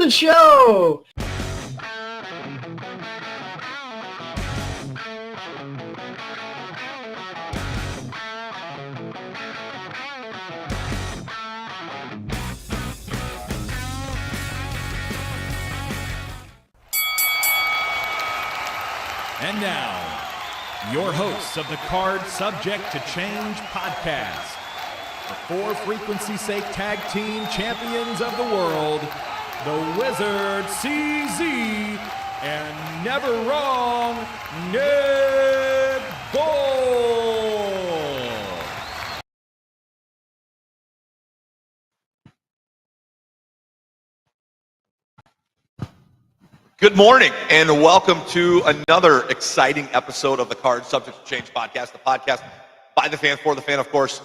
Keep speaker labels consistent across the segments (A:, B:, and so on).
A: the show.
B: And now, your hosts of the Card Subject to Change podcast, the For Frequency's Sake Tag Team Champions of the World, the Wizard CZ, and Never Wrong Nick Bull.
C: Good morning and welcome to another exciting episode of the Card Subject to Change podcast, the podcast by the fan, for the fan, of course.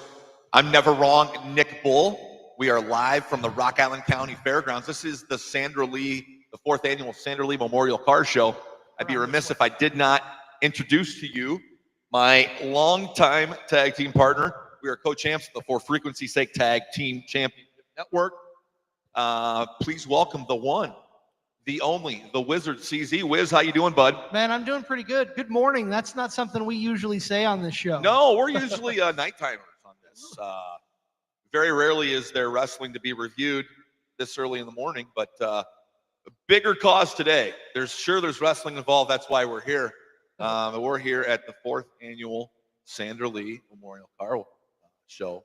C: I'm Never Wrong Nick Bull. We are live from the Rock Island County FairGrounds. This is the Sandra Lee, the 4th annual Sandra Lee Memorial Car Show. I'd be remiss if I did not introduce to you my longtime tag team partner. We are co-champs of the For Frequency's Sake Tag Team Championship Network. Please welcome the one, the only, the Wizard CZ. Wiz, how you doing, bud?
D: Man, I'm doing pretty good. Good morning. That's not something we usually say on this show.
C: No, we're usually night-timers on this. Very rarely is there wrestling to be reviewed this early in the morning, but a bigger cause today. There's wrestling involved. That's why we're here. We're here at the 4th annual Sandra Lee Memorial Car Show,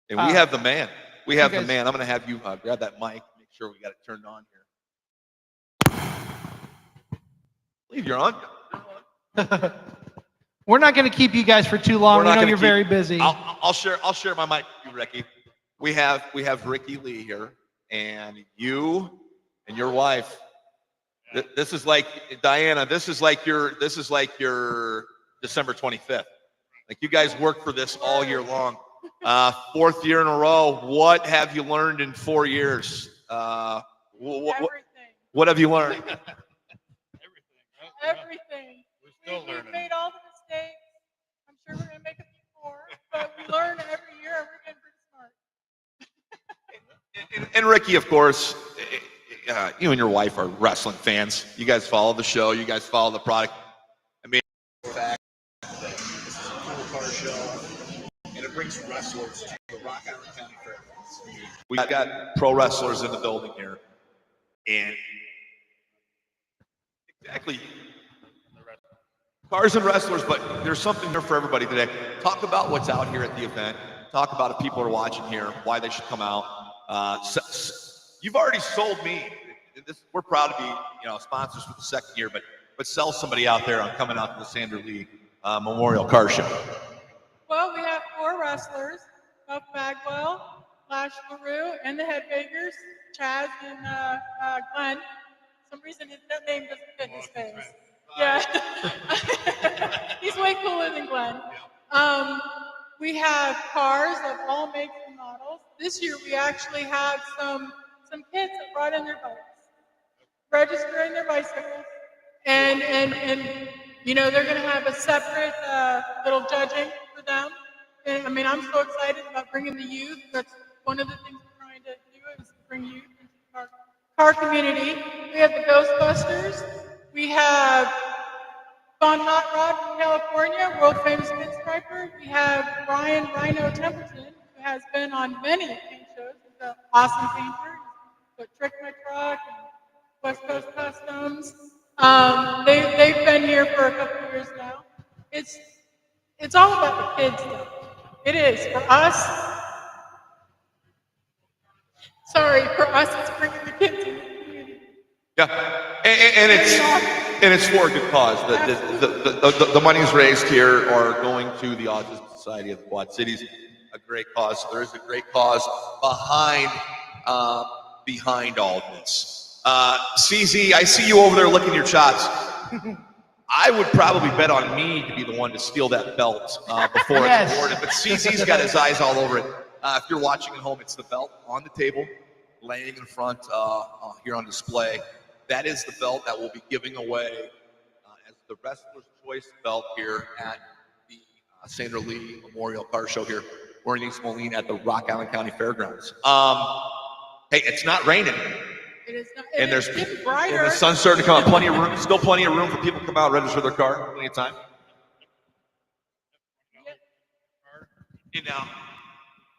C: and we have the man. We have the man. I'm going to have you grab that mic, make sure we got it turned on here. I believe you're on.
D: We're not going to keep you guys for too long. We know you're very busy.
C: I'll share my mic with you, Ricky. We have Ricky Lee here, and you and your wife. This is like Diana. This is like your December 25th. Like, you guys work for this all year long. 4th year in a row. What have you learned in 4 years? What have you learned?
E: Everything. We've made all the mistakes. I'm sure we're going to make a few more, but we learn every year and we're getting pretty smart.
C: And Ricky, of course, you and your wife are wrestling fans. You guys follow the show. You guys follow the product. I mean, fact, this is a cool car show, and it brings wrestlers to the Rock Island County FairGrounds. We've got pro wrestlers in the building here, and exactly. Cars and wrestlers, but there's something there for everybody today. Talk about what's out here at the event. Talk about if people are watching here, why they should come out. You've already sold me. We're proud to be, sponsors for the 2nd year, but sell somebody out there on coming out to the Sandra Lee Memorial Car Show.
E: Well, we have 4 wrestlers: Buff Bagwell, Lash LeRoux, and the Headbangers, Chaz and Glenn. For some reason, that name doesn't fit his face. Yeah. He's way cooler than Glenn. We have cars of all makes and models. This year we actually have some kids that brought in their bikes, registering their bicycles, and they're going to have a separate little judging for them. And I mean, I'm so excited about bringing the youth. That's one of the things we're trying to do, is to bring youth into our car community. We have the Ghostbusters. We have Von Hot Rod from California, world famous pinstriper. We have Brian Rhino Templeton, who has been on many paint shows. He's an awesome painter. He's put Trick My Truck and West Coast Customs. They've been here for a couple of years now. It's all about the kids, though. It is. For us, it's bringing the kids in.
C: Yeah, and it's for a good cause. The monies raised here are going to the Autism Society of the Quad Cities, a great cause. There is a great cause behind all of this. CZ, I see you over there licking your chops. I would probably bet on me to be the one to steal that belt before it's awarded, but CZ's got his eyes all over it. If you're watching at home, it's the belt on the table, laying in front here on display. That is the belt that we'll be giving away as the Wrestler's Choice belt here at the Sandra Lee Memorial Car Show here. We're in East Moline at the Rock Island County FairGrounds. Hey, it's not raining.
E: It is not.
C: And
E: It's
C: there's
E: getting brighter.
C: and the sun's starting to come out. Plenty of room. Still plenty of room for people to come out and register their car. Plenty of time. And now,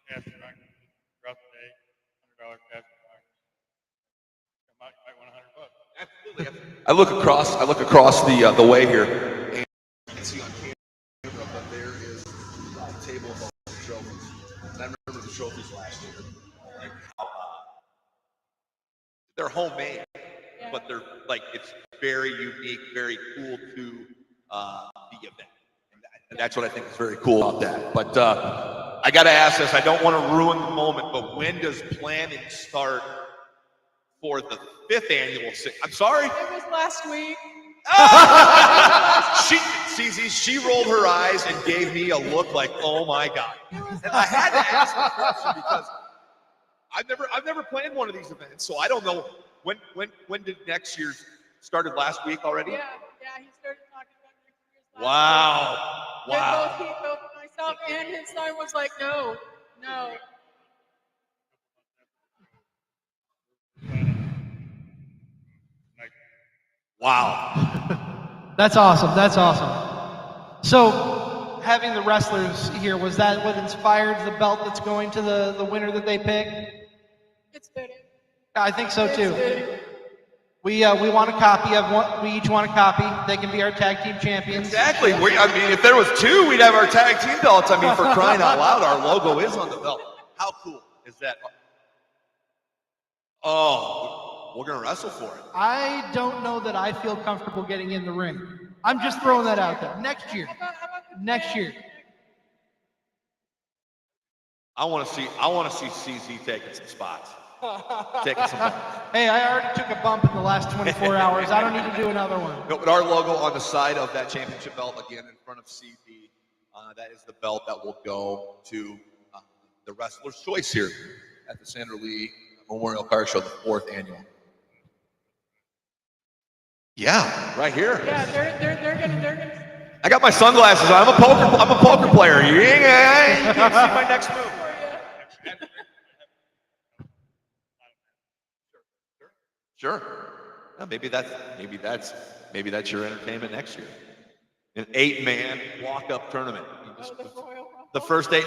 A: Cash back, rough day, $100 cash back. Might want $100.
C: absolutely. I look across the way here, and you can see on camera, but there is a table of all the trophies. And I remember the trophies last year. Like how, they're homemade, but they're like it's very unique, very cool to the event. And that's what I think is very cool about that. But I got to ask this. I don't want to ruin the moment, but when does planning start for the 5th annual? I'm sorry.
E: It was last week.
C: She rolled her eyes and gave me a look like, oh my God. And I had to ask the question because I've never planned one of these events, so I don't know when did next year's started last week already?
E: Yeah, he started talking about next year's last
C: Wow.
E: week.
C: Wow.
E: And both myself and his son was like, no.
C: Wow.
D: That's awesome. That's awesome. So, having the wrestlers here, was that what inspired the belt that's going to the winner that they picked?
E: It's fitting.
D: I think so
E: It's
D: too.
E: fitting.
D: We want a copy of one. We each want a copy. They can be our tag team champions.
C: Exactly. I mean, if there was 2, we'd have our tag team belts. I mean, for crying out loud, our logo is on the belt. How cool is that? Oh, we're going to wrestle for it.
D: I don't know that I feel comfortable getting in the ring. I'm just throwing that out there. Next year.
E: How about the
D: Next year.
C: I want to see CZ taking some spots. Taking some bumps.
D: Hey, I already took a bump in the last 24 hours. I don't need to do another one.
C: No, but our logo on the side of that championship belt, again, in front of CB, that is the belt that will go to the Wrestler's Choice here at the Sandra Lee Memorial Car Show, the 4th annual. Yeah, right here.
E: Yeah, they're gonna.
C: I got my sunglasses on. I'm a poker player. You can't see my next move. Sure. Well, maybe that's your entertainment next year. An 8-man walk-up tournament. The first 8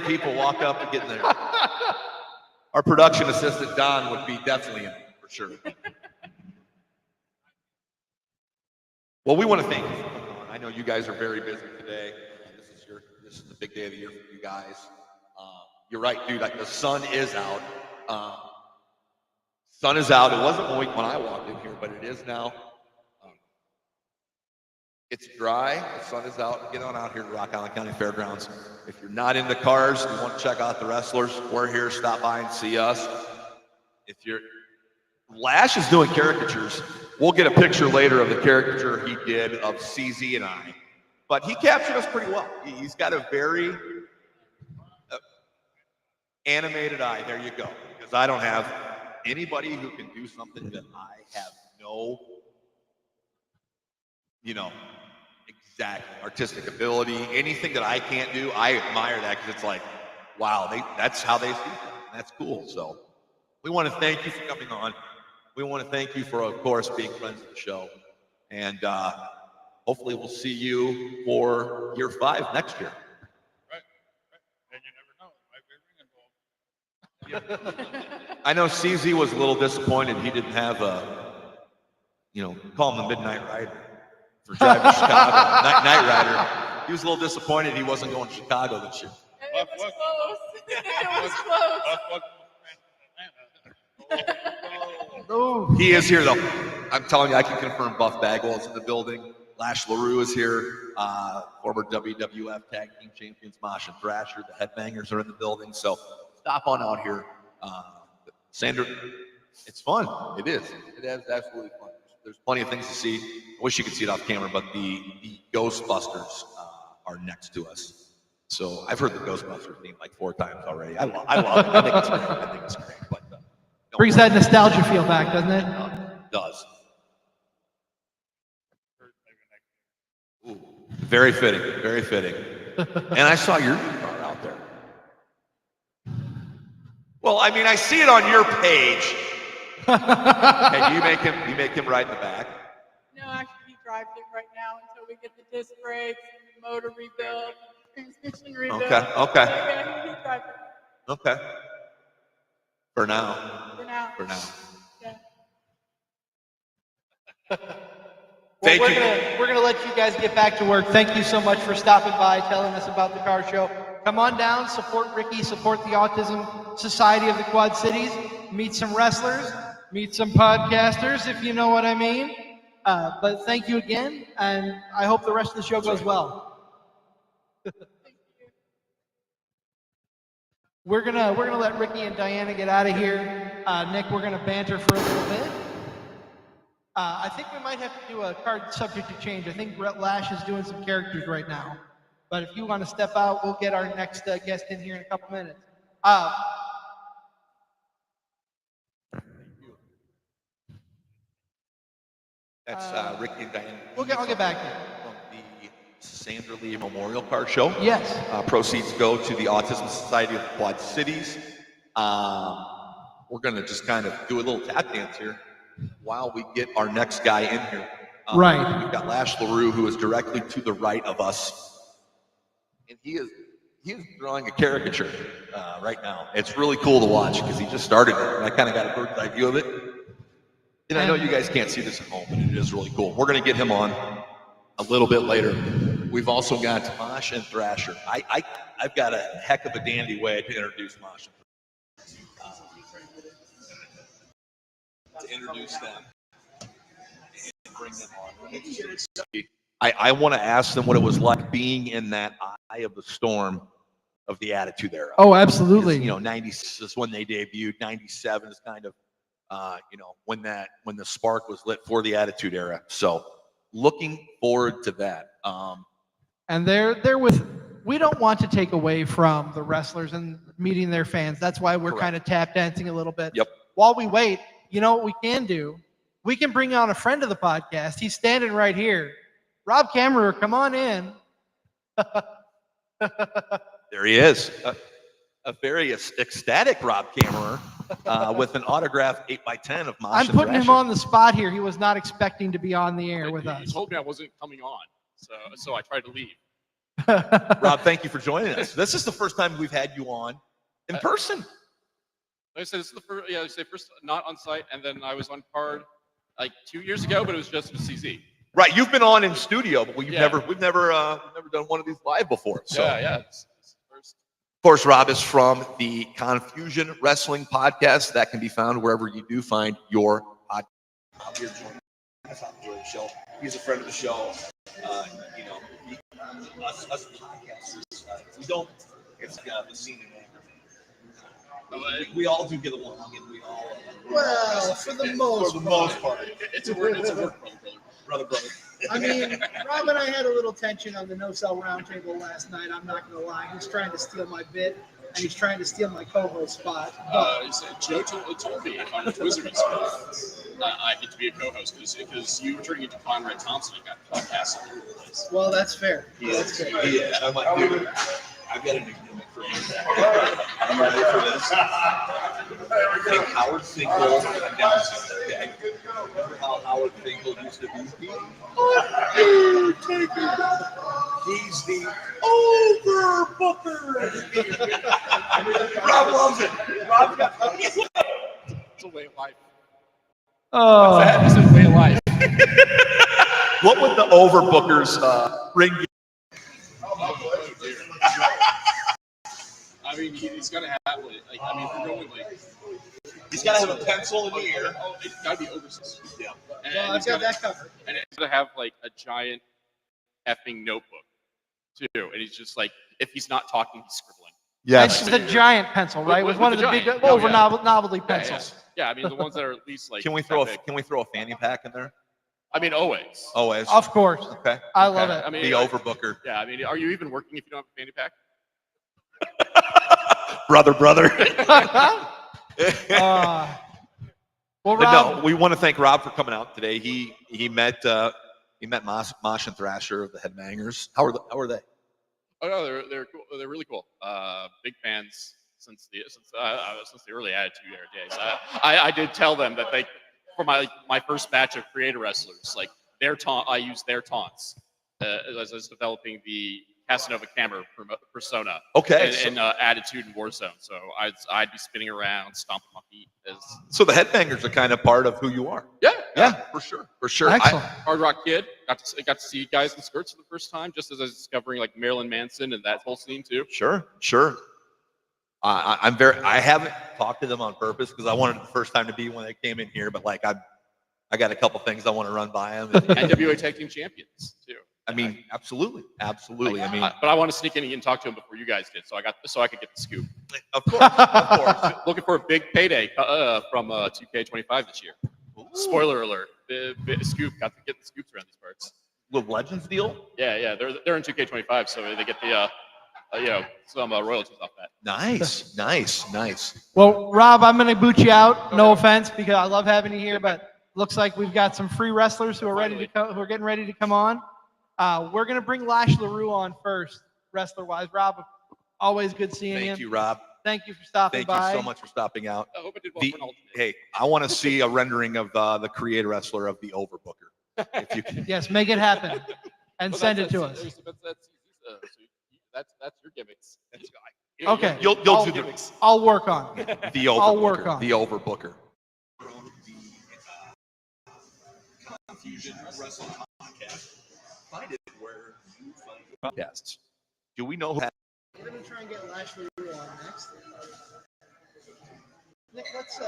C: people walk up and get in there. Our production assistant Don would be definitely in it for sure. Well, we want to thank you for coming on. I know you guys are very busy today. This is the big day of the year for you guys. You're right, dude. Like the sun is out. Sun is out. It wasn't when I walked in here, but it is now. It's dry. The sun is out. Get on out here to Rock Island County FairGrounds. If you're not into cars, you want to check out the wrestlers, we're here. Stop by and see us. If you're Lash is doing caricatures. We'll get a picture later of the caricature he did of CZ and I. But he captured us pretty well. He's got a very animated eye. There you go. Because I don't have anybody who can do something that I have no, exactly artistic ability. Anything that I can't do, I admire that because it's like, wow, that's how they see it. That's cool. So we want to thank you for coming on. We want to thank you for, of course, being friends of the show. And hopefully we'll see you for year 5 next year.
A: Right. And you never know. It might be a ring involved.
C: I know CZ was a little disappointed he didn't have call him the Midnight Rider for driving to Chicago. Night Rider. He was a little disappointed he wasn't going to Chicago this year.
E: It was close. It was close.
C: He is here, though. I'm telling you, I can confirm Buff Bagwell is in the building. Lash LeRoux is here. Former WWF Tag Team Champions Mosh and Thrasher. The Headbangers are in the building. So stop on out here. Sandra, it's fun. It is. It is absolutely fun. There's plenty of things to see. I wish you could see it off camera, but the Ghostbusters are next to us. So I've heard the Ghostbusters theme like 4 times already. I love it. I think it's great. But,
D: Brings that nostalgia feel back, doesn't it?
C: It does. Ooh, very fitting. Very fitting. And I saw your car out there. Well, I mean, I see it on your page, And you make him ride in the back.
E: No, actually, he drives it right now until we get the disc brakes and the motor rebuilt, transmission rebuilt.
C: Okay.
E: Yeah, he drives it
C: Okay. For now.
E: for now. Yeah.
C: Thank you.
D: We're gonna let you guys get back to work. Thank you so much for stopping by, telling us about the car show. Come on down, support Ricky, support the Autism Society of the Quad Cities, meet some wrestlers, meet some podcasters, if you know what I mean. But thank you again, and I hope the rest of the show goes well. We're gonna let Ricky and Diana get out of here. Nick, we're gonna banter for a little bit. I think we might have to do a card subject to change. I think Brett Lash is doing some characters right now. But if you want to step out, we'll get our next guest in here in a couple minutes.
C: That's Ricky and Diane.
D: I'll get back to it.
C: From the Sandra Lee Memorial Car Show.
D: Yes.
C: Proceeds go to the Autism Society of the Quad Cities. We're going to just kind of do a little tap dance here while we get our next guy in here.
D: Right.
C: We've got Lash LeRoux, who is directly to the right of us. And he is drawing a caricature right now. It's really cool to watch because he just started it. And I kind of got a bird's eye view of it. And I know you guys can't see this at home, but it is really cool. We're going to get him on a little bit later. We've also got Mosh and Thrasher. I've got a heck of a dandy way to introduce Mosh and Thrasher. To introduce them and bring them on. I want to ask them what it was like being in that eye of the storm of the Attitude Era.
D: Oh, absolutely.
C: You know, 90 is when they debuted. 97 is kind of, when the spark was lit for the Attitude Era. So, looking forward to that.
D: And they're with. We don't want to take away from the wrestlers and meeting their fans. That's why we're kind of tap dancing a little bit.
C: Yep.
D: While we wait, you know what we can do? We can bring on a friend of the podcast. He's standing right here. Rob Kammerer, come on in.
C: There he is. A very ecstatic Rob Kammerer with an autographed 8x10 of Mosh.
D: I'm putting him on the spot here. He was not expecting to be on the air with us.
F: He told me I wasn't coming on, so I tried to leave.
C: Rob, thank you for joining us. This is the first time we've had you on in person.
F: Like I said, this is the first. Yeah, first not on site, and then I was on card like 2 years ago, but it was just with CZ.
C: Right, you've been on in studio, but we've
F: Yeah.
C: never done one of these live before. So.
F: Yeah. It's first.
C: Of course, Rob is from the Confusion Wrestling Podcast that can be found wherever you do find your podcast. I'm here joining us on the show. He's a friend of the show. Us podcasters, we don't. It's the scene in anger. We all do get along, and we all.
D: Well, for the most
C: part,
F: It's a work,
C: brother.
D: I mean, Rob and I had a little tension on the no-sell roundtable last night. I'm not going to lie. He's trying to steal my bit, and he's trying to steal my co-host spot.
F: Joe told me on the Wizards I get to be a co-host because you were turning into Conrad Thompson and got podcasts all over the place.
D: Well, that's fair.
C: That's fair. Yeah, I'm like, dude, I've got a new gimmick for you. Are you ready for this? Take Howard Finkel announcing, okay? Remember how Howard Finkel used to be? He's the overbooker. Rob loves it. Rob's got
F: It's a way of life.
D: Oh,
F: It's a way of life.
C: What would the overbookers ring you?
F: I mean, he's got to have we're going
C: He's got to have a pencil in the ear.
F: Oh, it's got to be oversized.
C: Yeah.
F: And
D: well, I've
F: he's
D: got
F: gotta-
D: that covered.
F: And it's got to have like a giant effing notebook too. And he's just like, if he's not talking, he's scribbling.
D: It's the giant pencil, right? With one of the big
F: giant.
D: over
F: Yeah.
D: novelty
F: Yeah,
D: pencils.
F: Yeah, I mean the ones that are at least like.
C: Can we
F: that
C: throw
F: big.
C: a fanny pack in there?
F: I mean, always.
C: Always.
D: Of course.
C: Okay.
D: I love it.
F: I mean,
C: the overbooker.
F: Yeah, I mean, are you even working if you don't have a fanny pack?
C: brother.
D: Well,
C: But
D: Rob,
C: no, we want to thank Rob for coming out today. He met Mosh and Thrasher of the Headbangers. How are they?
F: Oh no, they're cool. They're really cool. Big fans. since the early Attitude Era days. I did tell them that for my first batch of creator wrestlers, like I used their taunts as I was developing the Casanova camera persona.
C: Okay.
F: And Attitude and Warzone. So I'd be spinning around, stomping my feet.
C: So the Headbangers are kind of part of who you are.
F: Yeah,
C: for sure.
D: Excellent.
F: Hard Rock Kid. Got to see you guys in skirts for the first time, just as I was discovering like Marilyn Manson and that whole scene too.
C: Sure. I haven't talked to them on purpose because I wanted the first time to be when they came in here, but like I got a couple things I want to run by them.
F: NWA Tag Team Champions too.
C: I mean, absolutely.
F: But I want to sneak in and talk to him before you guys did, so I could get the scoop.
C: Of course.
F: Looking for a big payday from 2K25 this year. Ooh. Spoiler alert: big scoop. Got to get the scoops around these parts.
C: With Legends deal?
F: Yeah. They're in 2K25, so they get the some royalties off that.
C: Nice.
D: Well, Rob, I'm going to boot you out. No offense, because I love having you here, but looks like we've got some free wrestlers who are who are getting ready to come on. We're going to bring Lash LeRoux on first, wrestler-wise. Rob, always good seeing you.
C: Thank you, Rob.
D: Thank you for stopping by.
C: Thank you so much for stopping out.
F: I hope I did well for an alternate.
C: Hey, I want to see a rendering of the creator wrestler of the Overbooker. If you can.
D: Yes, make it happen and send it to us.
F: That's your gimmicks.
D: Okay.
C: You'll do
F: gimmicks.
D: I'll work on it.
C: the Overbooker.
D: I'll work on it.
C: The Overbooker. Find it where you find podcasts. Do we know who?
D: We're going to try and get Lash LeRoux on next. Nick, let's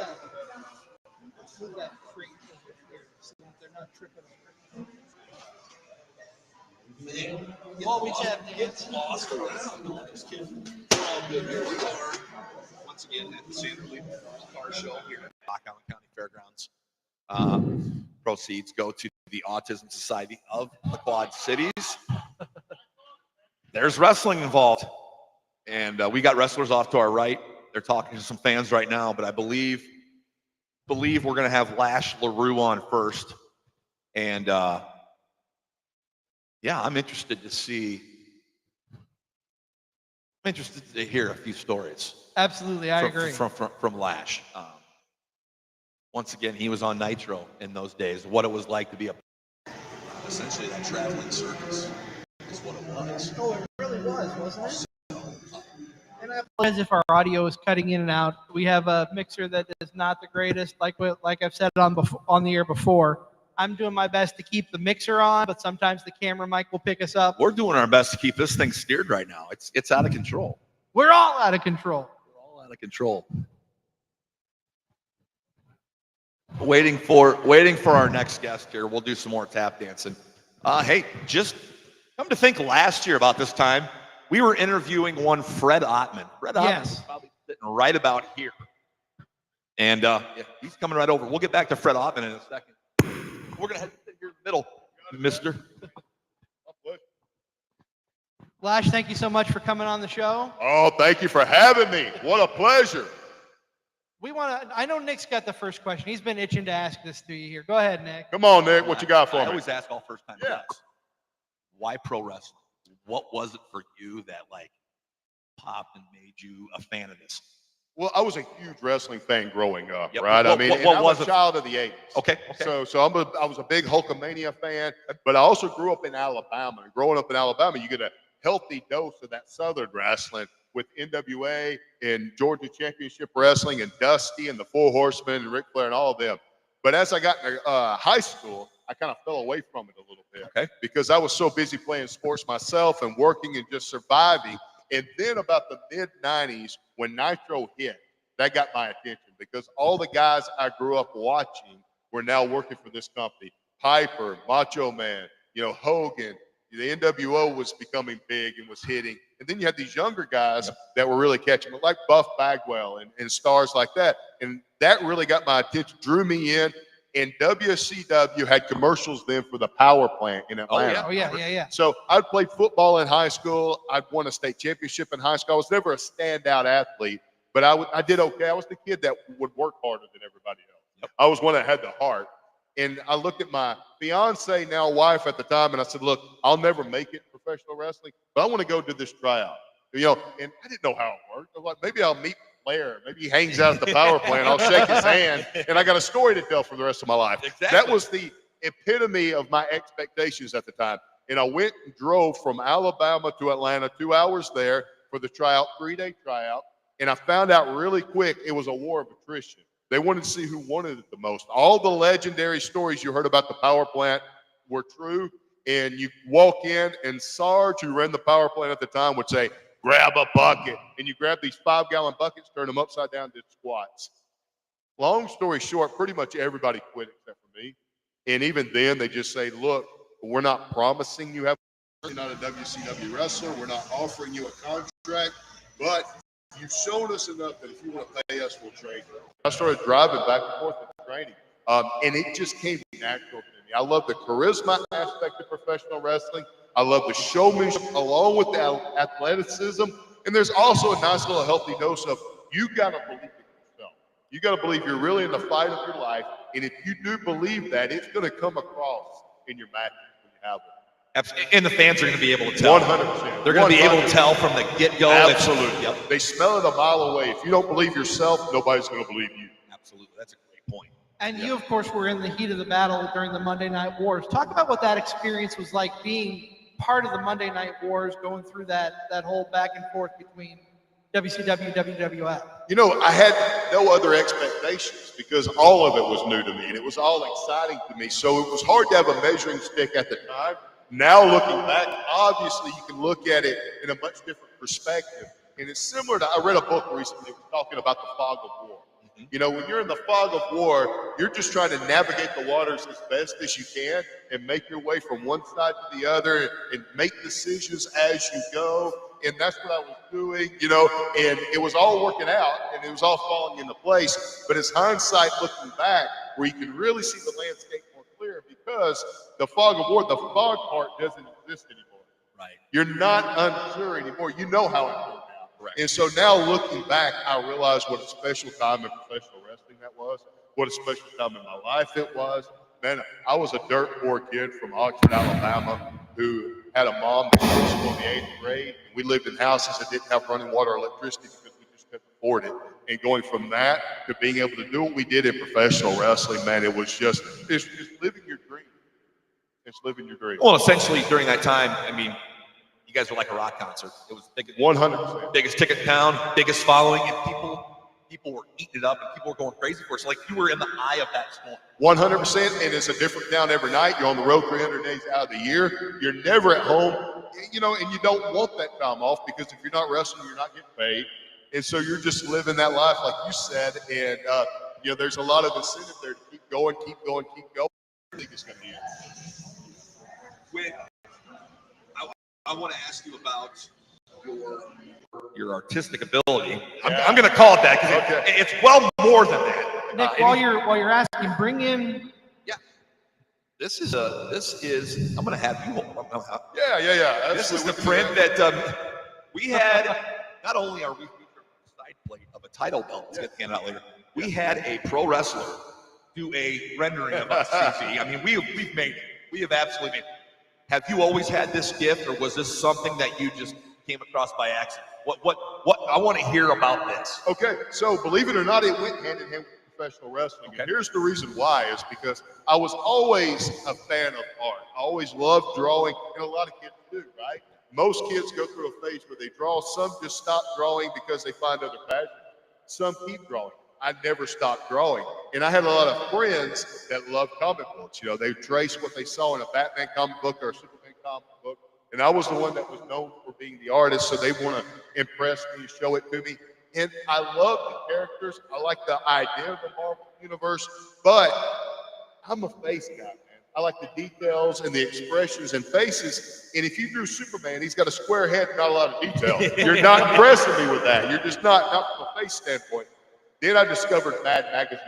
D: move that crate over here so that they're not tripping over. While we chat,
C: Get lost around. No, just kidding. We're all good here. We are once again at the Sandra Car Show here at Rock Island County FairGrounds. Proceeds go to the Autism Society of the Quad Cities. There's wrestling involved, and we got wrestlers off to our right. They're talking to some fans right now, but I believe we're going to have Lash LeRoux on first, and I'm interested to hear a few stories.
D: Absolutely, I agree.
C: From Lash. Once again, he was on Nitro in those days. What it was like to be essentially that traveling circus is what it was.
D: Oh, it really was, wasn't it? And I apologize if our audio is cutting in and out. We have a mixer that is not the greatest, like I've said on the air before. I'm doing my best to keep the mixer on, but sometimes the camera mic will pick us up.
C: We're doing our best to keep this thing steered right now. It's out of control.
D: We're all out of control.
C: Waiting for our next guest here. We'll do some more tap dancing. Hey, just come to think, last year about this time, we were interviewing one Fred Ottman. Fred Ottman is probably sitting right about here. And he's coming right over. We'll get back to Fred Ottman in a second. We're going to head here in the middle, mister.
D: Lash, thank you so much for coming on the show.
A: Oh, thank you for having me. What a pleasure.
D: I know Nick's got the first question. He's been itching to ask this to you here. Go ahead, Nick.
A: Come on, Nick. What you got for me?
C: I always ask all first-time guys. Why pro wrestling? What was it for you that popped and made you a fan of this?
A: Well, I was a huge wrestling fan growing up,
C: Yep.
A: right?
C: What was
A: a
C: it?
A: child of the 80s.
C: Okay.
A: So I was a big Hulkamania fan, but I also grew up in Alabama. And growing up in Alabama, you get a healthy dose of that Southern wrestling with NWA and Georgia Championship Wrestling and Dusty and the Four Horsemen and Ric Flair and all of them. But as I got into high school, I kind of fell away from it a little bit because I was so busy playing sports myself and working and just surviving. And then about the mid-90s, when Nitro hit, that got my attention because all the guys I grew up watching were now working for this company. Piper, Macho Man, Hogan, the NWO was becoming big and was hitting. And then you had these younger guys that were really catching it, like Buff Bagwell and stars like that. And that really got my attention, drew me in. And WCW had commercials then for the power plant in Atlanta.
D: Oh, yeah.
A: So I'd played football in high school. I'd won a state championship in high school. I was never a standout athlete, but I did okay. I was the kid that would work harder than everybody else. I was one that had the heart. And I looked at my fiance, now wife at the time, and I said, look, I'll never make it in professional wrestling, but I want to go do this tryout. And I didn't know how it worked. I was like, maybe I'll meet Blair. Maybe he hangs out at the power plant. I'll shake his hand, and I got a story to tell for the rest of my life.
C: Exactly.
A: That was the epitome of my expectations at the time. And I went and drove from Alabama to Atlanta, 2 hours there for the tryout, 3-day tryout. And I found out really quick it was a war of attrition. They wanted to see who wanted it the most. All the legendary stories you heard about the power plant were true. And you walk in, and Sarge, who ran the power plant at the time, would say, grab a bucket. And you grab these 5-gallon buckets, turn them upside down, did squats. Long story short, pretty much everybody quit except for me. And even then, they just say, look, we're not promising you have. You're not a WCW wrestler. We're not offering you a contract. But you've shown us enough that if you want to pay us, we'll trade you. I started driving back and forth in training. And it just came natural to me. I love the charisma aspect of professional wrestling. I love the showmanship along with the athleticism. And there's also a nice little healthy dose of you got to believe it yourself. You got to believe you're really in the fight of your life. And if you do believe that, it's going to come across in your matches when you have it.
C: Absolutely. And the fans are going to be able to tell.
A: 100%.
C: They're going to be able to tell from the get-go.
A: Absolutely.
C: Yep.
A: They smell it a mile away. If you don't believe yourself, nobody's going to believe you.
C: Absolutely. That's a great point.
D: And you, of course, were in the heat of the battle during the Monday Night Wars. Talk about what that experience was like, being part of the Monday Night Wars, going through that whole back and forth between WCW and WWF.
A: I had no other expectations because all of it was new to me, and it was all exciting to me. So it was hard to have a measuring stick at the time. Now looking back, obviously you can look at it in a much different perspective. And it's similar to, I read a book recently that was talking about the fog of war. When you're in the fog of war, you're just trying to navigate the waters as best as you can and make your way from one side to the other and make decisions as you go. And that's what I was doing, and it was all working out and it was all falling into place. But it's hindsight looking back where you can really see the landscape more clear because the fog of war, the fog part doesn't exist anymore.
C: Right.
A: You're not unsure anymore. You know how it turned out.
C: Right.
A: And so now looking back, I realize what a special time in professional wrestling that was, what a special time in my life it was. Man, I was a dirt poor kid from Oxford, Alabama, who had a mom that was in the 8th grade. We lived in houses that didn't have running water or electricity because we just couldn't afford it. And going from that to being able to do what we did in professional wrestling, man, it was it's living your dream. It's living your dream.
C: Well, essentially during that time, you guys were like a rock concert. It was the
A: 100%.
C: biggest ticket in town, biggest following, and people were eating it up, and people were going crazy for it. So, you were in the eye of that storm.
A: 100%, and it's a different town every night. You're on the road 300 days out of the year. You're never at home, and you don't want that time off because if you're not wrestling, you're not getting paid. And so you're just living that life, like you said, and there's a lot of incentive there to keep going, keep going, keep going. I think it's going to end.
C: I want to ask you about your artistic ability. I'm going to call it that because it's well more than that.
D: Nick, while you're asking, bring in.
C: Yeah. This is. I'm going to have you hold.
A: Yeah.
C: This is the print that we had. Not only are we featured on the side plate of a title belt, let's get handed out later. We had a pro wrestler do a rendering of us. CC. We've made it. We have absolutely made it. Have you always had this gift, or was this something that you just came across by accident? What I want to hear about this.
A: Okay, so believe it or not, it went hand in hand with professional wrestling. Okay. And here's the reason why, is because I was always a fan of art. I always loved drawing, and a lot of kids do, right? Most kids go through a phase where they draw. Some just stop drawing because they find other passions. Some keep drawing. I never stopped drawing. And I had a lot of friends that loved comic books. They trace what they saw in a Batman comic book or a Superman comic book. And I was the one that was known for being the artist, so they want to impress me, show it to me. And I love the characters. I like the idea of the Marvel Universe, but I'm a face guy, man. I like the details and the expressions and faces. And if you drew Superman, he's got a square head and not a lot of detail. You're not impressing me with that. You're just not from a face standpoint. Then I discovered Mad magazine.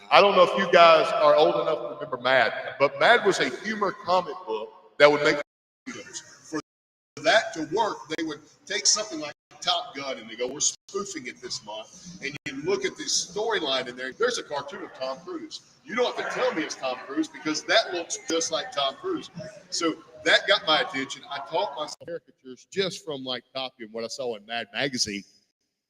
A: I don't know if you guys are old enough to remember Mad, but Mad was a humor comic book that would make videos. For that to work, they would take something like Top Gun and they go, we're spoofing it this month. And you look at this storyline in there, there's a cartoon of Tom Cruise. You don't have to tell me it's Tom Cruise because that looks just like Tom Cruise. So that got my attention. I taught myself caricatures just from like copying what I saw in Mad Magazine.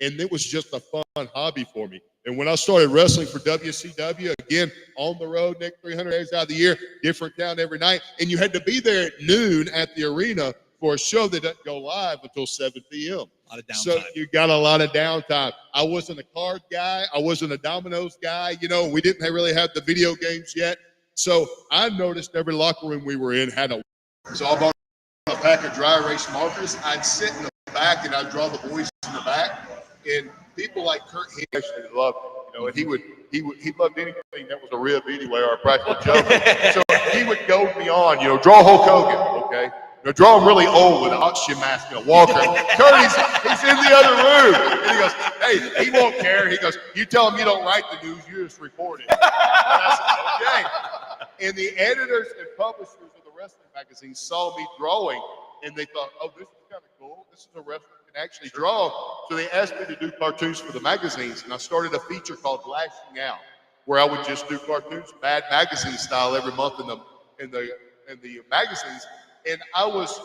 A: And it was just a fun hobby for me. And when I started wrestling for WCW, again, on the road, Nick, 300 days out of the year, different town every night. And you had to be there at noon at the arena for a show that doesn't go live until 7 p.m.
C: A lot of downtime.
A: So you got a lot of downtime. I wasn't a card guy. I wasn't a dominoes guy. You know, we didn't really have the video games yet. So I noticed every locker room we were in had a. So I bought a pack of dry erase markers. I'd sit in the back and I'd draw the boys in the back. And people like Kurt actually loved it, you know, and he loved anything that was a rib anyway or a practical joke. So he would goad me on, you know, draw Hulk Hogan, okay? You know, draw him really old with an oxygen mask and a walker. Kurt, he's in the other room. And he goes, hey, he won't care. He goes, you tell him you don't write the news, you just report it. And I said, okay. And the editors and publishers of the wrestling magazine saw me drawing, and they thought, oh, this is kind of cool. This is a wrestler who can actually draw. So they asked me to do cartoons for the magazines, and I started a feature called Lashing Out, where I would just do cartoons, Mad Magazine style, every month in the magazines. And I was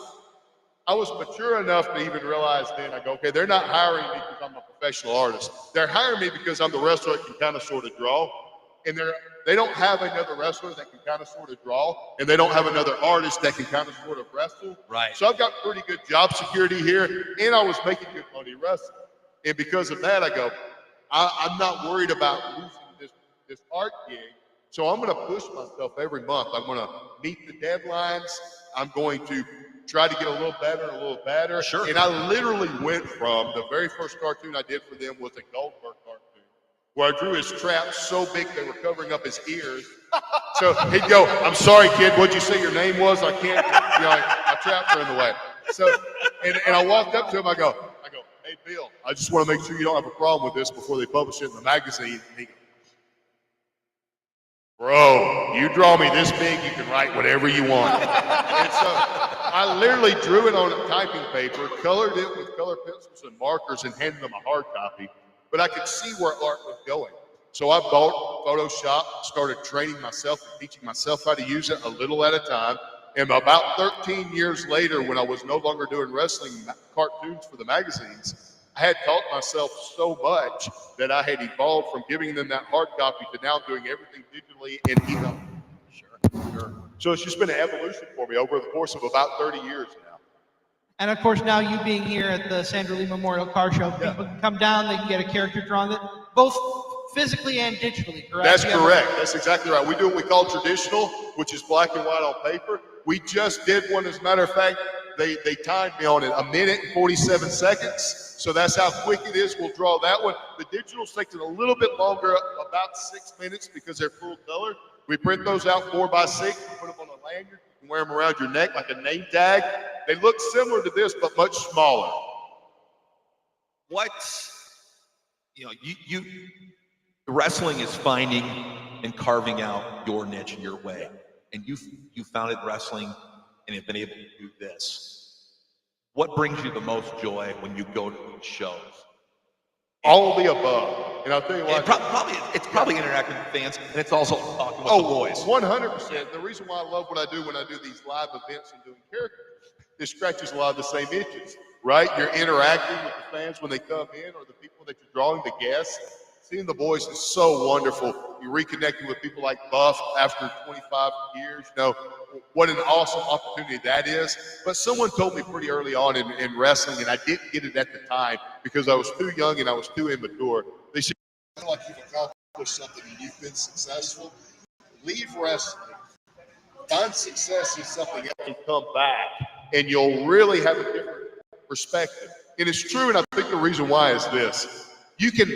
A: mature enough to even realize then, I go, okay, they're not hiring me because I'm a professional artist. They're hiring me because I'm the wrestler that can kind of sort of draw. And they don't have another wrestler that can kind of sort of draw, and they don't have another artist that can kind of sort of wrestle.
C: Right.
A: So I've got pretty good job security here, and I was making good money wrestling. And because of that, I go, I'm not worried about losing this art gig. So I'm going to push myself every month. I'm going to meet the deadlines. I'm going to try to get a little better.
C: Sure.
A: And I literally went from the very first cartoon I did for them was a Goldberg cartoon, where I drew his traps so big they were covering up his ears. So he'd go, I'm sorry, kid, what'd you say your name was? I can't, you know, my traps are in the way. So, and I walked up to him, I go, hey, Bill, I just want to make sure you don't have a problem with this before they publish it in the magazine. And he goes, bro, you draw me this big, you can write whatever you want. And so I literally drew it on a typing paper, colored it with color pencils and markers, and handed them a hard copy. But I could see where art was going. So I bought Photoshop, started training myself and teaching myself how to use it a little at a time. And about 13 years later, when I was no longer doing wrestling cartoons for the magazines, I had taught myself so much that I had evolved from giving them that hard copy to now doing everything digitally and email. Sure. So it's just been an evolution for me over the course of about 30 years now.
D: And of course, now you being here at the Sandra Lee Memorial Car Show, people can come down, they can get a character drawn, that both physically and digitally, correct?
A: That's correct. That's exactly right. We do what we call traditional, which is black and white on paper. We just did one, as a matter of fact, they timed me on it, 1 minute and 47 seconds. So that's how quick it is. We'll draw that one. The digital's taking a little bit longer, about 6 minutes, because they're full color. We print those out 4x6, put them on a lanyard. You can wear them around your neck like a name tag. They look similar to this, but much smaller.
C: What, wrestling is finding and carving out your niche and your way. And you founded wrestling and have been able to do this. What brings you the most joy when you go to these shows?
A: All of the above. And I'll tell you what.
C: It's probably interacting with fans, and it's also talking with the boys.
A: 100%. The reason why I love what I do when I do these live events and doing characters, it scratches a lot of the same itches, right? You're interacting with the fans when they come in, or the people that you're drawing, the guests. Seeing the boys is so wonderful. You're reconnecting with people like Buff after 25 years. You know, what an awesome opportunity that is. But someone told me pretty early on in wrestling, and I didn't get it at the time because I was too young and I was too immature. They said, I feel like you've accomplished something and you've been successful. Leave wrestling. Find success in something else and come back, and you'll really have a different perspective. And it's true, and I think the reason why is this. You can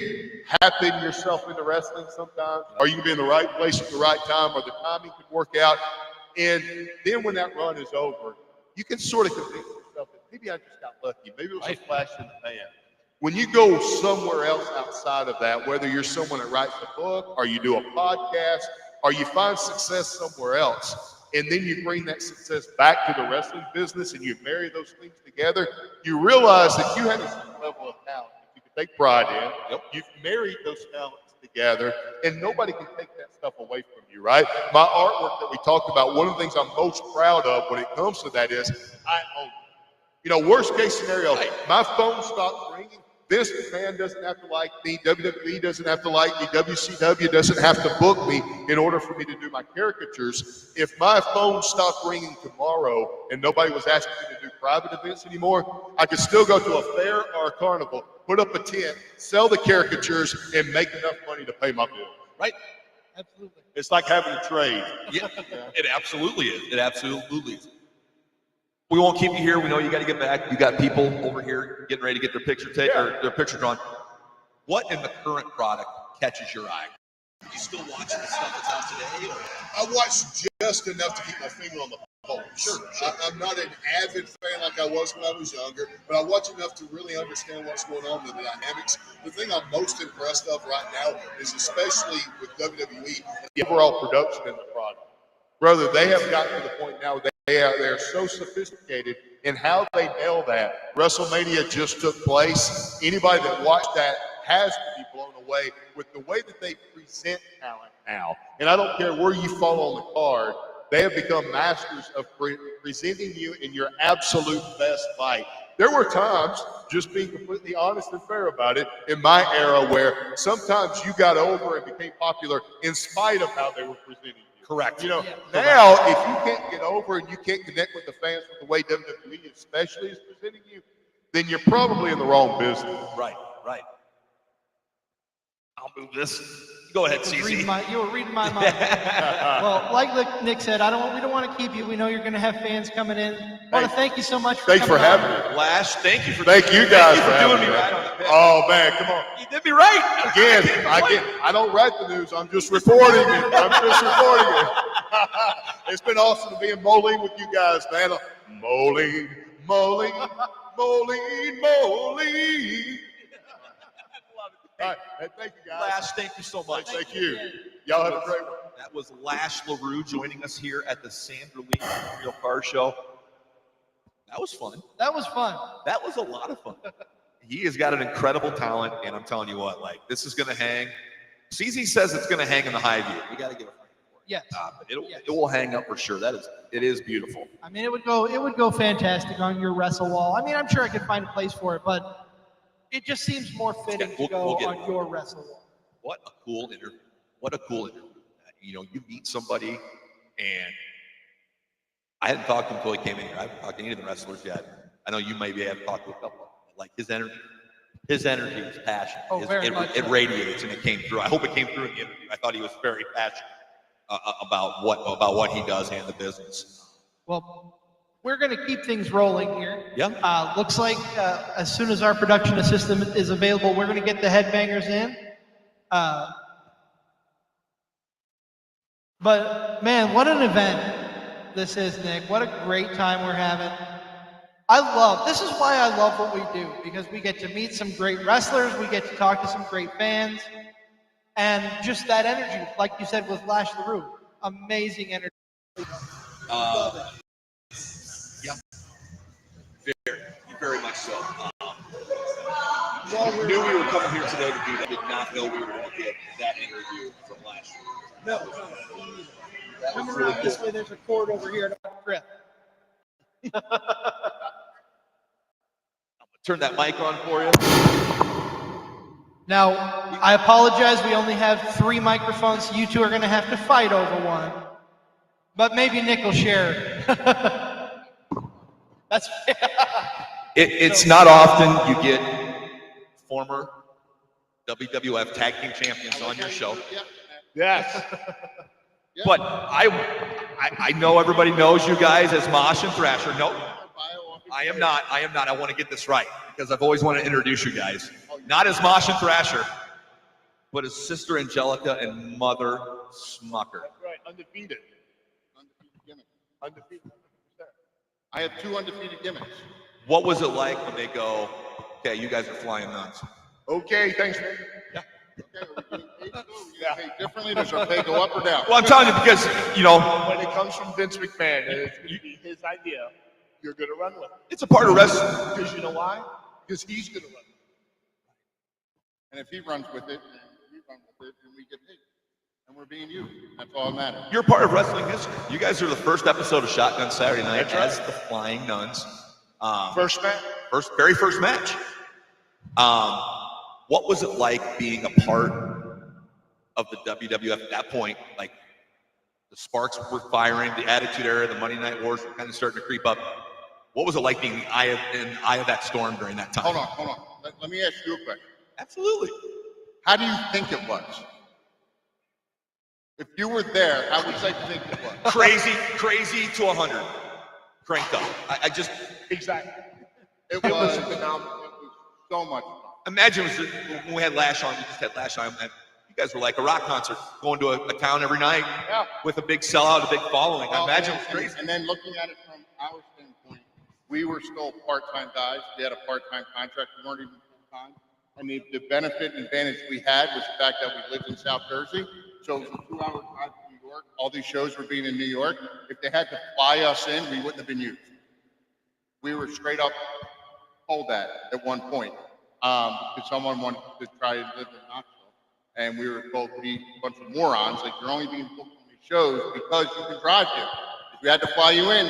A: happen yourself into wrestling sometimes, or you can be in the right place at the right time, or the timing can work out. And then when that run is over, you can sort of convince yourself that maybe I just got lucky. Maybe it was a flash in the pan. When you go somewhere else outside of that, whether you're someone that writes a book, or you do a podcast, or you find success somewhere else, and then you bring that success back to the wrestling business and you marry those things together, you realize that you have a certain level of talent take pride in. Yep. You've married those talents together, and nobody can take that stuff away from you, right? My artwork that we talked about, one of the things I'm most proud of when it comes to that is I own it. You know, worst case scenario, my phone stops ringing. Vince McMahon doesn't have to like me. WWE doesn't have to like me. WCW doesn't have to book me in order for me to do my caricatures. If my phone stopped ringing tomorrow and nobody was asking me to do private events anymore, I could still go to a fair or a carnival, put up a tent, sell the caricatures, and make enough money to pay my bills.
C: Right?
D: Absolutely.
A: It's like having a trade.
C: Yeah, it absolutely is. It absolutely is. We won't keep you here. We know you got to get back. You got people over here getting ready to get their picture or their picture drawn. What in the current product catches your eye? Are you still watching the stuff that's out today? Or?
A: I watch just enough to keep my finger on the pulse.
C: Sure.
A: I'm not an avid fan like I was when I was younger, but I watch enough to really understand what's going on with the dynamics. The thing I'm most impressed of right now is, especially with WWE, the overall production in the product. Brother, they have gotten to the point now they're so sophisticated in how they nail that. WrestleMania just took place. Anybody that watched that has to be blown away with the way that they present talent now. And I don't care where you fall on the card, they have become masters of presenting you in your absolute best light. There were times, just being completely honest and fair about it, in my era where sometimes you got over and became popular in spite of how they were presenting you.
C: Correct.
A: You know, now if you can't get over and you can't connect with the fans with the way WWE especially is presenting you, then you're probably in the wrong business.
C: Right. I'll move this. Go ahead, CC.
D: You were reading my mind. Well, like Nick said, we don't want to keep you. We know you're going to have fans coming in. I want to thank you so much for
A: Thanks for
D: coming
A: having
D: on.
A: me.
C: Lash, thank you
A: Thank you guys for
C: doing
A: having
C: me
A: me.
C: right on the pin.
A: Oh man, come on.
C: You did me right.
A: Again, I don't write the news. I'm just reporting it. It's been awesome to be in Moline with you guys, man. Moline. All right, hey, thank you guys.
C: Lash, thank you so much.
A: Thank you. Y'all have a great one.
C: That was Lash LeRoux joining us here at the Sandra Lee Real Car Show. That was fun.
D: That was fun.
C: That was a lot of fun. He has got an incredible talent, and I'm telling you what, like, this is going to hang. CZ says it's going to hang in the high view. We got to give a frame for it.
D: Yes.
C: But it will hang up for sure. It is beautiful.
D: I mean, it would go fantastic on your wrestle wall. I mean, I'm sure I could find a place for it, but it just seems more fitting to go on your wrestle wall.
C: What a cool interview. What a cool interview. You know, you meet somebody, and I hadn't talked to him until he came in here. I haven't talked to any of the wrestlers yet. I know you maybe have talked to a couple. Like his energy, his passion. It radiates, and it came through. I hope it came through in the interview. I thought he was very passionate about what he does and the business.
D: Well, we're going to keep things rolling here.
C: Yeah.
D: Looks like as soon as our production assistant is available, we're going to get the Headbangers in. But man, what an event this is, Nick. What a great time we're having. This is why I love what we do, because we get to meet some great wrestlers, we get to talk to some great fans, and just that energy, like you said with Lash LeRoux, amazing energy.
C: Yeah. Very much so. We knew we were coming here today to do that. Did not know we were going to get that interview from last year.
D: No. Come around this way, there's a cord over here at our trip.
C: Turn that mic on for you.
D: Now, I apologize. We only have 3 microphones. You two are going to have to fight over one. But maybe Nick will share. That's
C: It's not often you get former WWF Tag Team Champions on your show.
A: Yes.
C: But I know everybody knows you guys as Mosh and Thrasher. No, I am not. I want to get this right because I've always wanted to introduce you guys. Not as Mosh and Thrasher, but as Sister Angelica and Mother Smucker.
A: That's right. Undefeated. Undefeated gimmick. Undefeated. I have 2 undefeated gimmicks.
C: What was it like when they go, okay, you guys are flying nuts?
A: Okay, thanks, man.
C: Yeah.
A: Okay, are we getting paid? Paid differently? Does our pay go up or down?
C: Well, I'm telling you because, you know,
A: when it comes from Vince McMahon, and it's going to be his idea, you're going to run with it.
C: it's a part of wrestling.
A: Because you know why? Because he's going to run with it. And if he runs with it, and we run with it, we get paid. And we're being used. That's all that matters.
C: You're part of wrestling history. You guys are the first episode of Shotgun Saturday Night as the Flying Nuns.
G: First match?
C: Very first match. What was it like being a part of the WWF at that point? Like, the sparks were firing, the Attitude Era, the Monday Night Wars were kind of starting to creep up. What was it like being in the eye of that storm during that time?
A: Hold on. Let me ask you a question.
C: Absolutely.
A: How do you think it was? If you were there, how would you think it was?
C: Crazy to 100. Cranked up. I just...
G: Exactly.
A: It was phenomenal. It was so much fun.
C: Imagine when we had Lash on, we just had Lash on, and you guys were like a rock concert, going to a town every night with a big sellout, a big following. I imagine it was crazy.
A: And then looking at it from our standpoint, we were still part-time guys. We had a part-time contract. We weren't even full-time. And the benefit and advantage we had was the fact that we lived in South Jersey. So it was a 2-hour drive to New York. All these shows were being in New York. If they had to fly us in, we wouldn't have been used. We were straight up told that at one point. Because someone wanted to try and live in Knoxville. And we were told to be a bunch of morons. Like, you're only being booked on these shows because you can drive here. If we had to fly you in,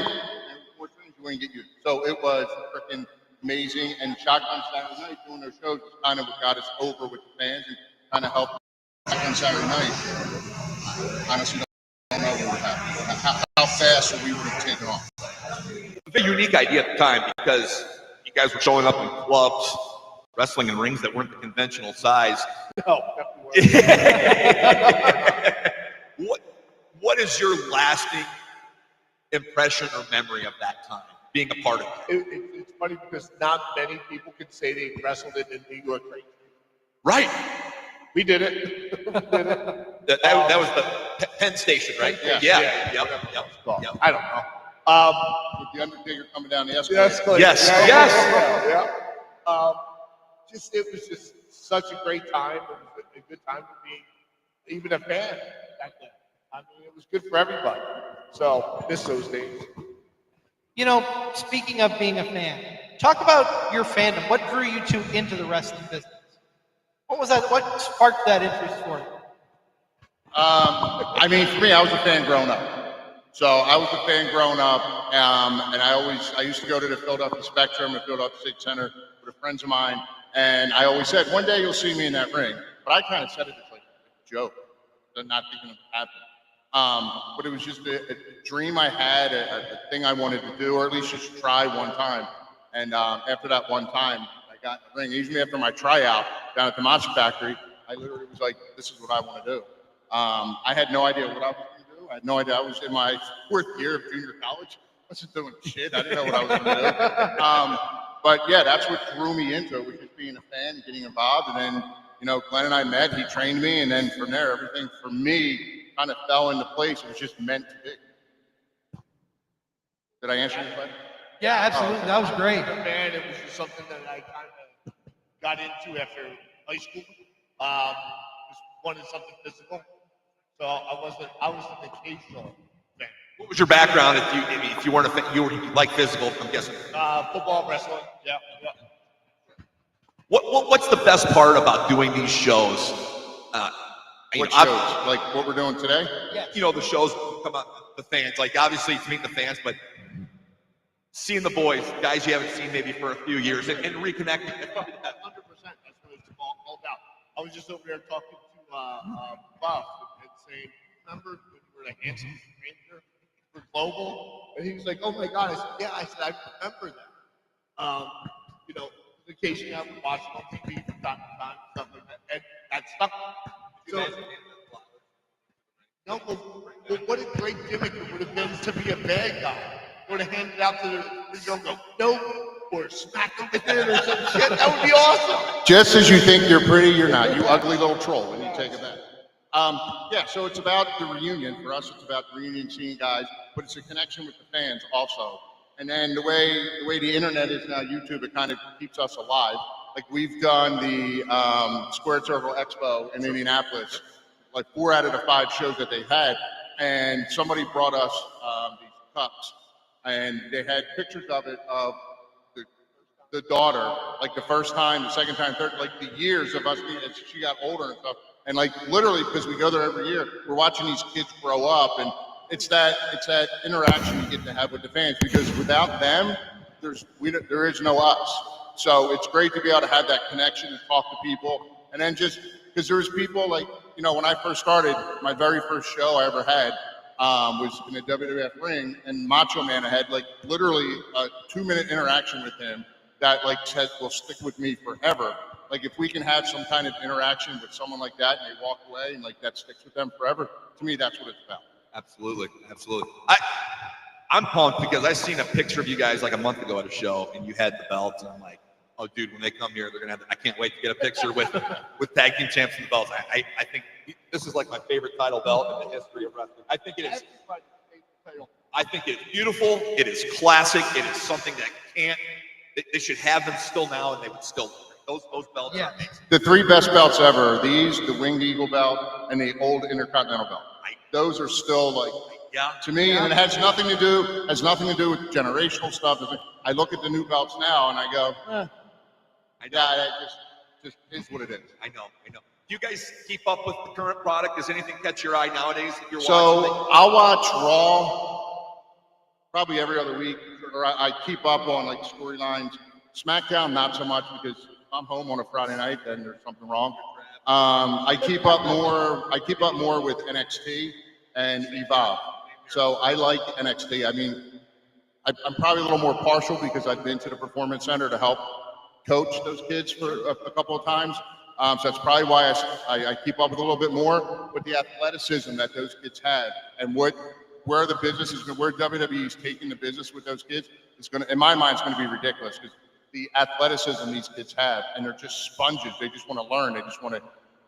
A: more things you wouldn't get used. So it was freaking amazing. And Shotgun Saturday Night doing those shows is kind of what got us over with the fans and kind of helped on Saturday night. Honestly, don't know what would happen. How fast we would have taken off.
C: It was a unique idea at the time because you guys were showing up in clubs, wrestling in rings that weren't the conventional size.
G: No.
C: What is your lasting impression or memory of that time, being a part of it?
G: It's funny because not many people can say they wrestled in the New York ring.
C: Right.
G: We did it.
C: That was the Penn Station, right?
A: Yeah.
C: Yep.
G: I don't know.
A: With the Undertaker coming down the escalator.
C: Yes.
G: Yeah. It was just such a great time. It was a good time to be even a fan back then. I mean, it was good for everybody. So, miss those days.
D: You know, speaking of being a fan, talk about your fandom. What drew you into the wrestling business? What was that? What sparked that interest for you?
A: I mean, for me, I was a fan growing up. So I was a fan growing up, and I used to go to the Philadelphia Spectrum and Philadelphia State Center with friends of mine, and I always said, one day you'll see me in that ring. But I kind of said it as like a joke, not thinking it would happen. But it was just a dream I had, a thing I wanted to do, or at least just try one time. And after that one time, I got in the ring. Even after my tryout down at the Monster Factory, I literally was like, this is what I want to do. I had no idea what I was going to do. I had no idea. I was in my 4th year of junior college. I wasn't doing shit. I didn't know what I was going to do. But yeah, that's what drew me into it, was just being a fan and getting involved. And then, you know, Glenn and I met, he trained me. And then from there, everything for me kind of fell into place. It was just meant to be. Did I answer your question?
D: Yeah, absolutely. That was great.
G: Man, it was just something that I kind of got into after high school. Just wanted something physical. So I was an occasional fan.
C: What was your background if you weren't a fan? You like physical, I'm guessing.
G: Football, wrestling. Yeah.
C: What's the best part about doing these shows?
A: What shows? Like what we're doing today?
D: Yes.
C: You know, the shows come out, the fans. Like, obviously, it's meeting the fans, but seeing the boys, guys you haven't seen maybe for a few years, and reconnecting.
G: 100%. That's what it's all about. I was just over there talking to Buff and saying, remember when you were the handsome stranger for Global? And he was like, oh my God. I said, yeah. I said, I remember that. You know, occasionally I would watch it on TV from time to time, stuff like that. And that stuck. So, no, but what a great gimmick it would have been to be a bad guy. Would have handed out to the young go, no, or smack them with it or some shit. That would be awesome.
A: Just as you think you're pretty, you're not. You ugly little troll, and you take it back. Yeah, so it's about the reunion. For us, it's about the reunion, seeing guys, but it's a connection with the fans also. And then the way the internet is now, YouTube, it kind of keeps us alive. Like we've done the Squared Circle Expo in Indianapolis, like 4 out of the 5 shows that they had, and somebody brought us these cups, and they had pictures of it of the daughter, like the first time, the second time, third, like the years of us being, as she got older and stuff.
G: And like literally, because we go there every year, we're watching these kids grow up, and it's that interaction you get to have with the fans, because without them, there is no us. So it's great to be able to have that connection and talk to people. And then just because there's people like, you know, when I first started, my very first show I ever had was in a WWF ring, and Macho Man, I had like literally a 2-minute interaction with him that like said will stick with me forever. Like if we can have some kind of interaction with someone like that and they walk away and like that sticks with them forever, to me that's what it's about.
C: Absolutely. I'm pumped because I seen a picture of you guys like a month ago at a show, and you had the belts, and I'm like, oh, dude, when they come here, they're gonna have. I can't wait to get a picture with tag team champs and the belts. I think this is like my favorite title belt in the history of wrestling. I think it is. I think it is beautiful. It is classic. It is something that they should have them still now, and they would still. Those belts are amazing.
G: The 3 best belts ever are these, the Winged Eagle belt, and the old Intercontinental belt. Those are still like, to me, and it has nothing to do with generational stuff. I look at the new belts now and I go, it just is what it is.
C: I know. Do you guys keep up with the current product? Does anything catch your eye nowadays if you're watching?
G: I'll watch Raw probably every other week, or I keep up on like storylines. SmackDown, not so much, because if I'm home on a Friday night, then there's something wrong. I keep up more with NXT and Evolve. So I like NXT. I mean, I'm probably a little more partial because I've been to the Performance Center to help coach those kids for a couple of times. So that's probably why I keep up with a little bit more. But the athleticism that those kids have, and where the business is, where WWE is taking the business with those kids, is going to, in my mind, it's going to be ridiculous, because the athleticism these kids have, and they're just sponges. They just want to learn. They just want to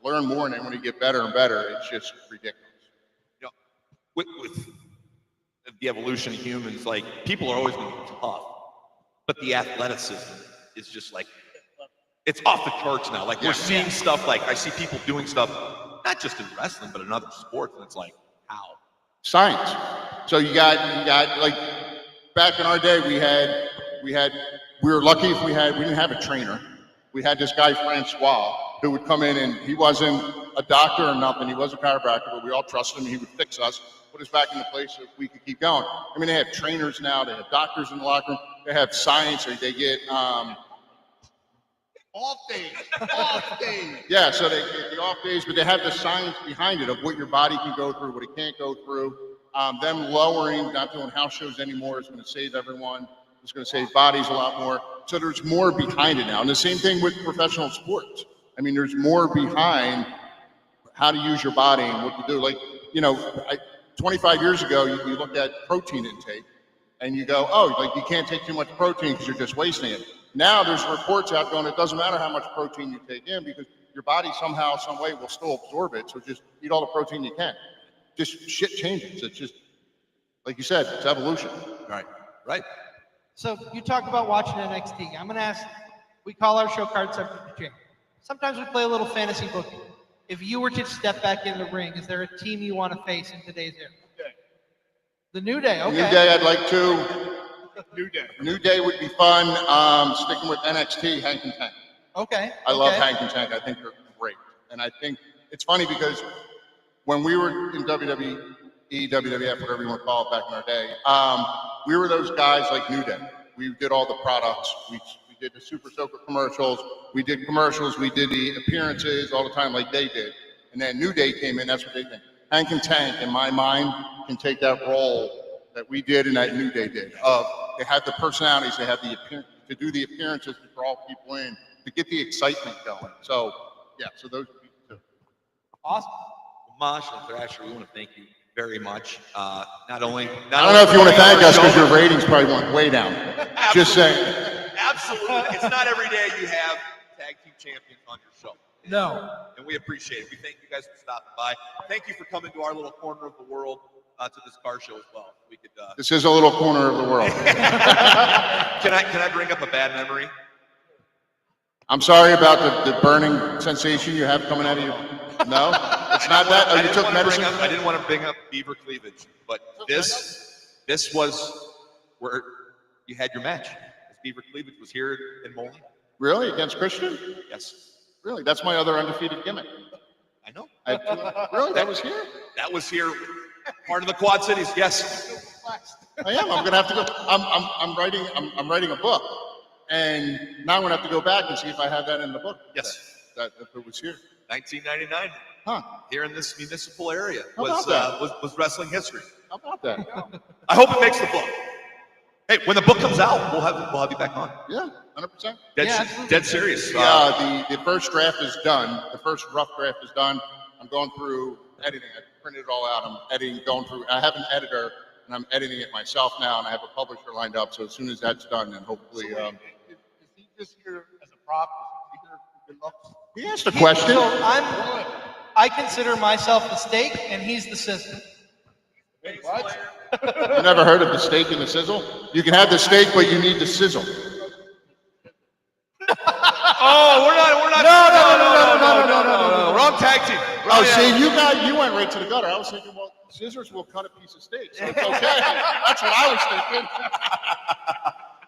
G: learn more, and they want to get better and better. It's just ridiculous.
C: You know, with the evolution of humans, like, people are always going to be tough, but the athleticism is just like, it's off the charts now. Like, we're seeing stuff, like, I see people doing stuff, not just in wrestling, but in other sports, and it's like, how?
G: Science. So you got like, back in our day, we were lucky if we didn't have a trainer. We had this guy, Francois, who would come in, and he wasn't a doctor or nothing. He wasn't a chiropractor, but we all trusted him. He would fix us, put us back into place so we could keep going. I mean, they have trainers now. They have doctors in the locker room. They have science. They get
A: Off days.
G: yeah, so they get the off days, but they have the science behind it of what your body can go through, what it can't go through. Them lowering, not doing house shows anymore, is going to save everyone. It's going to save bodies a lot more. So there's more behind it now. And the same thing with professional sports. I mean, there's more behind how to use your body and what to do. Like, 25 years ago, you looked at protein intake and you go, oh, like, you can't take too much protein because you're just wasting it. Now there's reports out going, it doesn't matter how much protein you take in, because your body somehow, some way will still absorb it. So just eat all the protein you can. Just shit changes. It's just, like you said, it's evolution.
C: Right.
D: So you talk about watching NXT. I'm going to ask, we call our show Card Subject to Change. Sometimes we play a little fantasy booking. If you were to step back in the ring, is there a team you want to face in today's era? The New Day, okay.
G: New Day, I'd like to.
A: New Day.
G: New Day would be fun. Sticking with NXT, Hank and Tank.
D: Okay.
G: I love Hank and Tank. I think they're great. And I think it's funny because when we were in WWE, WWF, whatever you want to call it back in our day, we were those guys like New Day. We did all the products. We did the Super Soaker commercials. We did commercials. We did the appearances all the time like they did. And then New Day came in. That's what they think. Hank and Tank, in my mind, can take that role that we did and that New Day did. They had the personalities. They had the appearance to do the appearances to draw people in, to get the excitement going. So, yeah, so those would be two.
D: Awesome.
C: Mosh and Thrasher, we want to thank you very much. Not only.
G: I don't know if you want to thank us because your ratings probably went way down. Just saying.
C: Absolutely. It's not every day you have tag team champions on your show.
D: No.
C: And we appreciate it. We thank you guys for stopping by. Thank you for coming to our little corner of the world, to this car show as well. We could.
G: This is a little corner of the world.
C: Can I bring up a bad memory?
G: I'm sorry about the burning sensation you have coming out of you. No, it's not that. Oh, you took medicine.
C: I didn't want to bring up beaver cleavage, but this was where you had your match. This beaver cleavage was here in Moline.
G: Really, against Christian?
C: Yes.
G: Really, that's my other undefeated gimmick.
C: I know.
G: Really? That was here?
C: That was here, part of the Quad Cities. Yes.
G: I am. I'm gonna have to go. I'm writing a book, and now I'm gonna have to go back and see if I have that in the book.
C: Yes.
G: That if it was here.
C: 1999.
G: Huh?
C: Here in this municipal area
G: How about that?
C: was wrestling history.
G: How about that?
C: I hope it makes the book. Hey, when the book comes out, we'll have you back on.
G: Yeah, 100%.
C: Dead serious.
G: The first draft is done. The first rough draft is done. I'm going through editing. I printed it all out. I'm editing, going through. I have an editor, and I'm editing it myself now, and I have a publisher lined up. So as soon as that's done, then hopefully.
A: Is he just here as a prop? Is he here for good looks?
G: He asked a question.
D: So I consider myself the steak, and he's the sizzle.
G: What? You never heard of the steak and the sizzle? You can have the steak, but you need the sizzle.
C: Oh, we're not. No. Wrong tag team.
G: Oh, see, you went right to the gutter. I was thinking, well, scissors will cut a piece of steak, so it's okay. That's what I was thinking.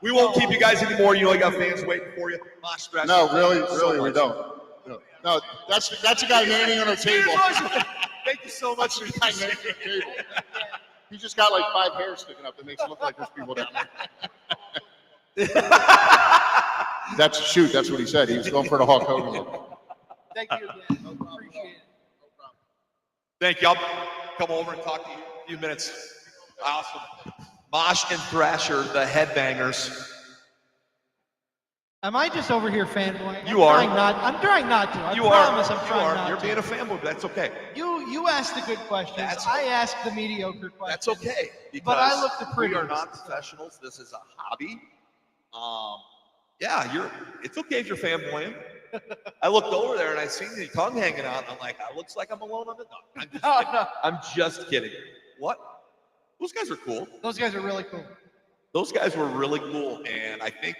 C: We won't keep you guys anymore. You know, you got fans waiting for you.
G: No, really, we don't. No, that's the guy manning on our table.
C: Thank you so much for
G: Guy manning on the table. He just got like 5 hairs sticking up. It makes it look like there's people down there. That's what he said. He was going for the Hulk Hogan look.
D: Thank you again. Appreciate it.
C: Thank you. I'll come over and talk to you in a few minutes. Awesome. Mosh and Thrasher, the Headbangers.
D: Am I just over here fanboying?
C: You are.
D: I'm trying not to. I
C: You
D: promise
C: are.
D: I'm trying not
C: You're
D: to.
C: being a fanboy, but that's okay.
D: You asked the good questions. I asked the mediocre questions.
C: That's okay.
D: But I look the
C: We
D: prettiest.
C: are not professionals. This is a hobby. Yeah, it's okay if you're fanboying. I looked over there and I seen the tongue hanging out. And I'm like, it looks like I'm alone on the dog. I'm just kidding. What? Those guys are cool.
D: Those guys are really cool.
C: Those guys were really cool, and I think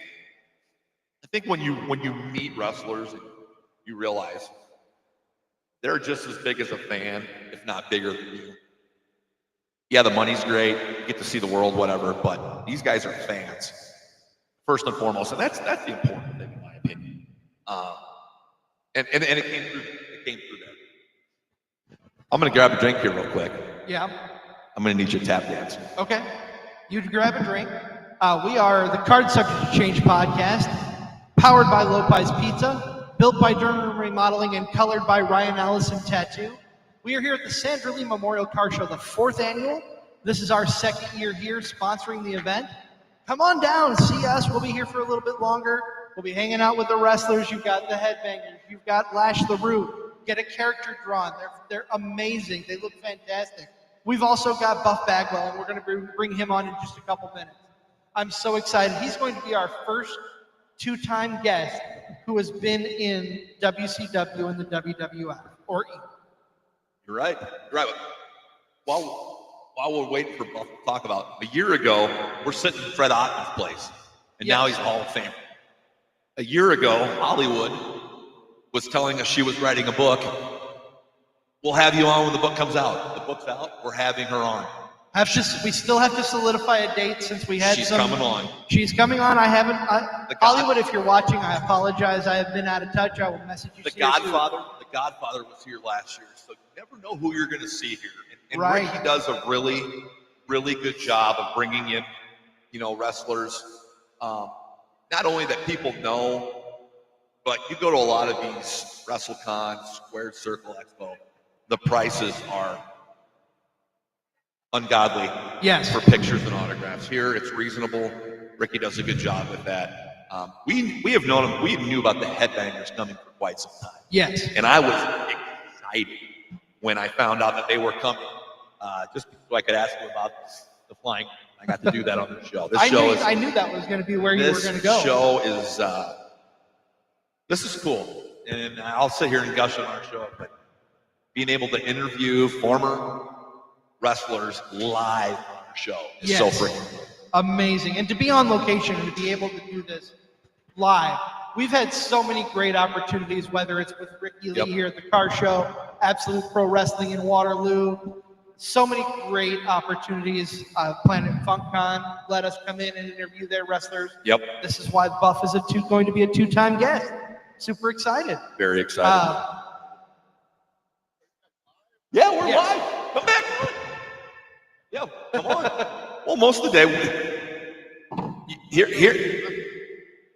C: when you meet wrestlers, you realize they're just as big as a fan, if not bigger than you. Yeah, the money's great. You get to see the world, whatever. But these guys are fans, first and foremost, and that's the important thing, in my opinion. And it came through. It came through there. I'm gonna grab a drink here real quick.
D: Yeah.
C: I'm gonna need you to tap dance.
D: Okay. You grab a drink. We are the Card Subject to Change podcast, powered by Lopez Pizza, built by Durham Remodeling, and colored by Ryan Allison Tattoo. We are here at the Sandra Lee Memorial Car Show, the 4th annual. This is our 2nd year here sponsoring the event. Come on down, see us. We'll be here for a little bit longer. We'll be hanging out with the wrestlers. You've got the Headbangers. You've got Lash LeRoux. Get a character drawn. They're amazing. They look fantastic. We've also got Buff Bagwell, and we're going to bring him on in just a couple minutes. I'm so excited. He's going to be our first 2-time guest who has been in WCW and the WWF, or E.
C: You're right. You're right. While we're waiting for Buff to talk about, a year ago, we're sitting in Fred Ottman's place, and now he's Hall of Fame. A year ago, Hollywood was telling us she was writing a book. We'll have you on when the book comes out. The book's out. We're having her on.
D: We still have to solidify a date since we had
C: She's coming on.
D: She's coming on. I haven't. Hollywood, if you're watching, I apologize. I have been out of touch. I will message you.
C: The Godfather was here last year, so you never know who you're going to see here. And
D: Right.
C: Ricky does a really, really good job of bringing in, wrestlers. Not only that people know, but you go to a lot of these WrestleCons, Squared Circle Expo, the prices are ungodly for pictures and autographs. Here, it's reasonable. Ricky does a good job with that. We have known him. We knew about the Headbangers coming for quite some time.
D: Yes.
C: And I was excited when I found out that they were coming, just so I could ask them about the flying. I got to do that on the show.
D: I knew that was going to be where you were going to go.
C: This show is, this is cool. And I'll sit here and gush on our show, but being able to interview former wrestlers live on our show is so freaking cool.
D: Amazing. And to be on location and to be able to do this live. We've had so many great opportunities, whether it's with Ricky Lee here at the car show, Absolute Pro Wrestling in Waterloo. So many great opportunities. Planet FunkCon let us come in and interview their wrestlers.
C: Yep.
D: This is why Buff is going to be a 2-time guest. Super excited.
C: Very excited. Yeah, we're
D: Yes.
C: live. Come back. Yeah, come on. Well, most of the day, here.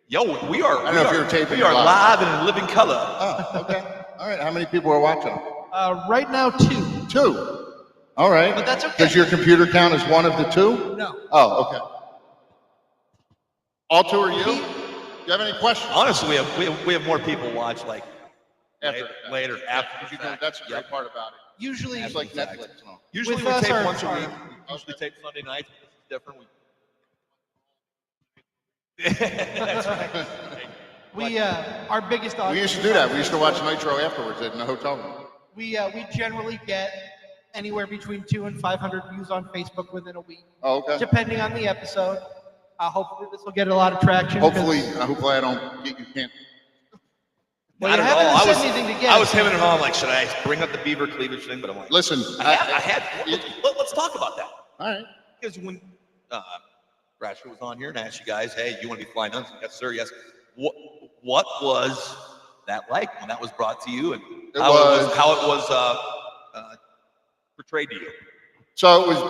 C: Yo, we are.
G: I don't know if you're taping
C: We
G: it
C: are
G: live.
C: live and in living color.
G: Oh, okay. All right. How many people are watching?
D: Right now, 2.
G: 2. All right.
D: But that's okay.
G: Does your computer count as one of the 2?
D: No.
G: Oh, okay. All 2 are you? Do you have any questions?
C: Honestly, we have more people watch like
G: After.
C: later after.
G: You can, that's the great part about it.
D: Usually,
G: It's like Netflix.
C: Usually
D: With
C: we
D: us,
C: tape
D: our-
C: once a
D: our-
C: week. We usually tape Sunday nights. This is different. That's right.
D: our biggest
G: We
D: audience.
G: used to do that. We used to watch Nitro afterwards in the hotel room.
D: We generally get anywhere between 200 and 500 views on Facebook within a week,
G: Oh, okay.
D: depending on the episode. Hopefully, this will get a lot of traction. 'cause-
G: Hopefully I don't get you can't.
D: Well,
C: Not
D: you
C: at all.
D: haven't
C: I
D: said
C: was,
D: anything to get.
C: I was hemming and hawing, like, should I bring up the beaver cleavage thing? But I'm like,
G: Listen,
C: let's talk about that.
G: all right.
C: Because when Rasher was on here and I asked you guys, hey, you want to be flying nuns? Yes, sir, yes. What was that like when that was brought to you and how it was portrayed to you?
G: So it was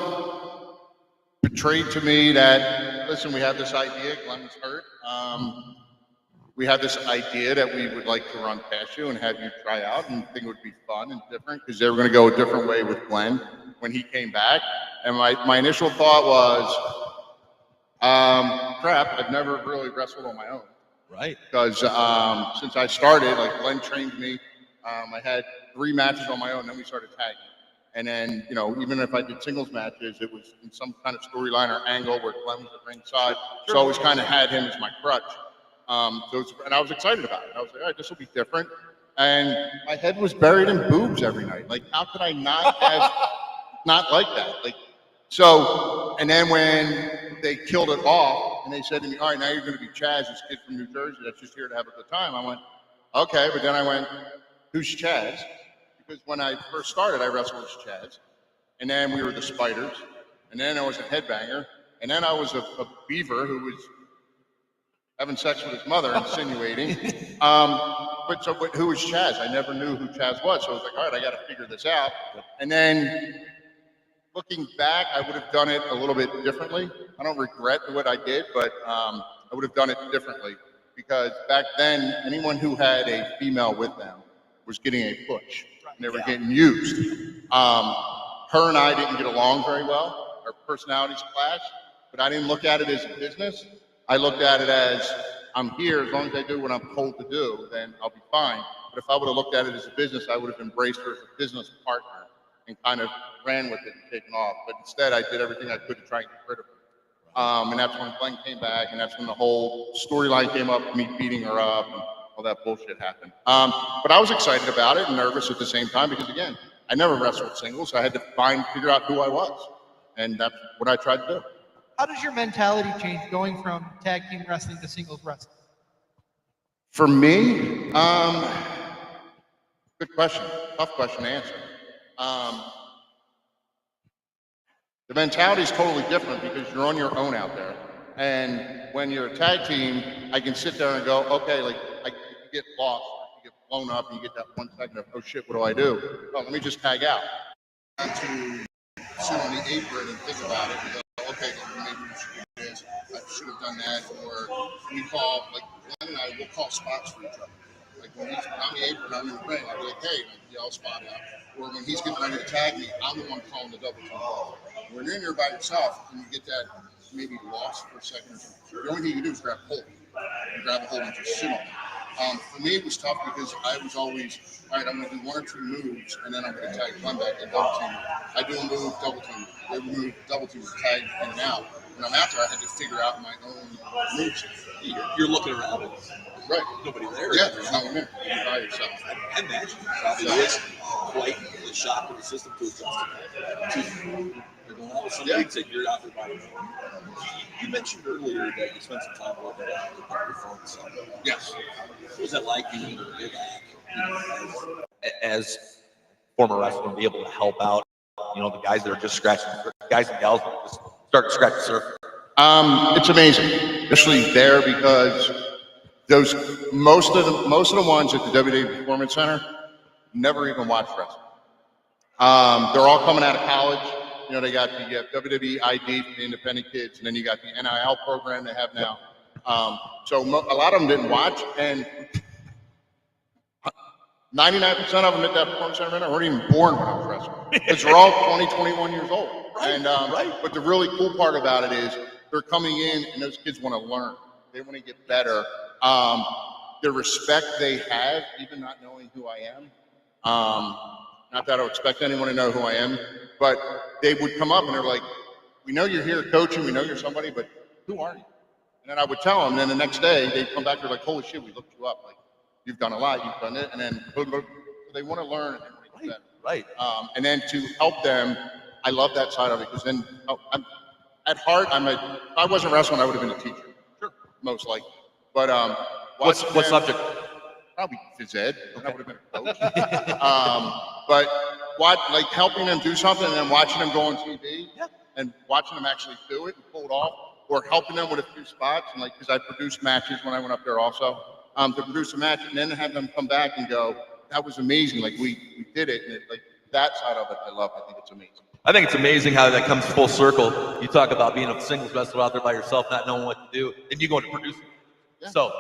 G: betrayed to me that, listen, we have this idea, Glenn was hurt. We have this idea that we would like to run past you and have you try out and think it would be fun and different because they were going to go a different way with Glenn when he came back. And my initial thought was, crap, I've never really wrestled on my own.
C: Right.
G: Because since I started, like Glenn trained me, I had 3 matches on my own, then we started tagging. And then, even if I did singles matches, it was in some kind of storyline or angle where Glenn was at ringside. So I always kind of had him as my crutch. And I was excited about it. I was like, all right, this will be different. And my head was buried in boobs every night. Like, how could I not like that? And then when they killed it off and they said to me, all right, now you're going to be Chaz, this kid from New Jersey that's just here to have a good time. I went, okay. But then I went, who's Chaz? Because when I first started, I wrestled as Chaz. And then we were the Spiders. And then I was a Headbanger. And then I was a Beaver who was having sex with his mother, insinuating. But who was Chaz? I never knew who Chaz was. So I was like, all right, I got to figure this out. And then looking back, I would have done it a little bit differently. I don't regret what I did, but I would have done it differently because back then, anyone who had a female with them was getting a push. And they were getting used. Her and I didn't get along very well. Our personalities clashed, but I didn't look at it as a business. I looked at it as, I'm here, as long as I do what I'm told to do, then I'll be fine. But if I would have looked at it as a business, I would have embraced her as a business partner and kind of ran with it and taken off. But instead, I did everything I could to try and get rid of her. And that's when Glenn came back, and that's when the whole storyline came up, me beating her up, and all that bullshit happened. But I was excited about it and nervous at the same time because, again, I never wrestled singles, so I had to figure out who I was. And that's what I tried to do.
D: How does your mentality change going from tag team wrestling to singles wrestling?
G: For me, good question. Tough question to answer. The mentality is totally different because you're on your own out there. And when you're a tag team, I can sit there and go, okay, like you get lost, you get blown up, and you get that 1 second of, oh shit, what do I do? Oh, let me just tag out. Not to sit on the apron and think about it. And go, okay, maybe we should do this. I should have done that. Or we call, like Glenn and I will call spots for each other. Like when he's on the apron, I'm in the ring, I'll be like, hey, yell spot out. Or when he's getting ready to tag me, I'm the one calling the double team. When you're in there by yourself and you get that maybe lost for a second, the only thing you do is grab a hold. You grab a hold and just sit on it. For me, it was tough because I was always, all right, I'm going to do 1 or 2 moves, and then I'm going to tag Glenn back and double team. I do a move, double team. They move, double team, tag in and out. When I'm out there, I had to figure out my own moves.
C: You're looking around.
G: Right.
C: Nobody there.
G: Yeah, there's no one there. You're by yourself.
C: I imagine it probably is quite the shock of the system to adjust to. You're going out with somebody and say you're out there by yourself. You mentioned earlier that you spent some time working on your performance.
G: Yes.
C: What was that like being able to give back, as former wrestler, and be able to help out, the guys that are just scratching, guys and gals that are just starting to scratch the surface?
G: It's amazing, especially there because most of the ones at the WWE Performance Center never even watched wrestling. They're all coming out of college. You know, they got the WWE ID for the independent kids, and then you got the NIL program they have now. So a lot of them didn't watch, and 99% of them at that performance center weren't even born when I was wrestling. Because they're all 20, 21 years old. And But the really cool part about it is they're coming in, and those kids want to learn. They want to get better. The respect they have, even not knowing who I am. Not that I would expect anyone to know who I am, but they would come up and they're like, "We know you're here coaching. We know you're somebody, but who are you?" And then I would tell them. And then the next day they'd come back. They're like, "Holy shit, we looked you up. Like, you've done a lot. You've done it." And then they want to learn and they want to get better.
C: Right.
G: And then to help them, I love that side of it because then I'm at heart, if I wasn't wrestling, I would have been a teacher. Sure. Most likely. But
C: what subject?
G: Probably phys ed. I would have been a coach. But helping them do something and then watching them go on TV and watching them actually do it and pull it off, or helping them with a few spots, and because I produced matches when I went up there also, to produce a match and then have them come back and go, "That was amazing! Like we did it!" And that side of it, I love. I think it's amazing.
C: I think it's amazing how that comes full circle. You talk about being a singles wrestler out there by yourself, not knowing what to do, and you go to produce it. Yeah. So,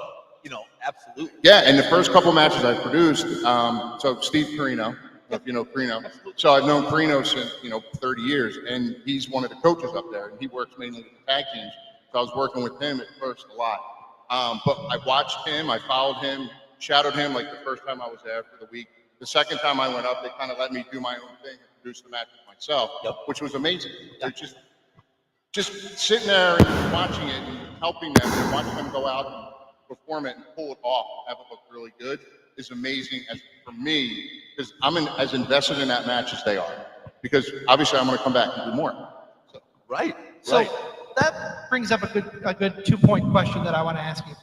C: absolutely.
G: Yeah, and the first couple matches I produced, so Steve Carino, if you know Carino. So I've known Carino since, 30 years, and he's one of the coaches up there, and he works mainly with the tag teams. So I was working with him at first a lot. But I watched him, I followed him, shadowed him like the first time I was there for the week. The second time I went up, they kind of let me do my own thing and produce the matches myself, which was amazing. Yep. So just sitting there and watching it and helping them and watching them go out and perform it and pull it off and have it look really good is amazing for me, because I'm as invested in that match as they are. Because obviously I'm going to come back and do more. So.
C: Right.
D: So that brings up a good 2-point question that I want to ask you.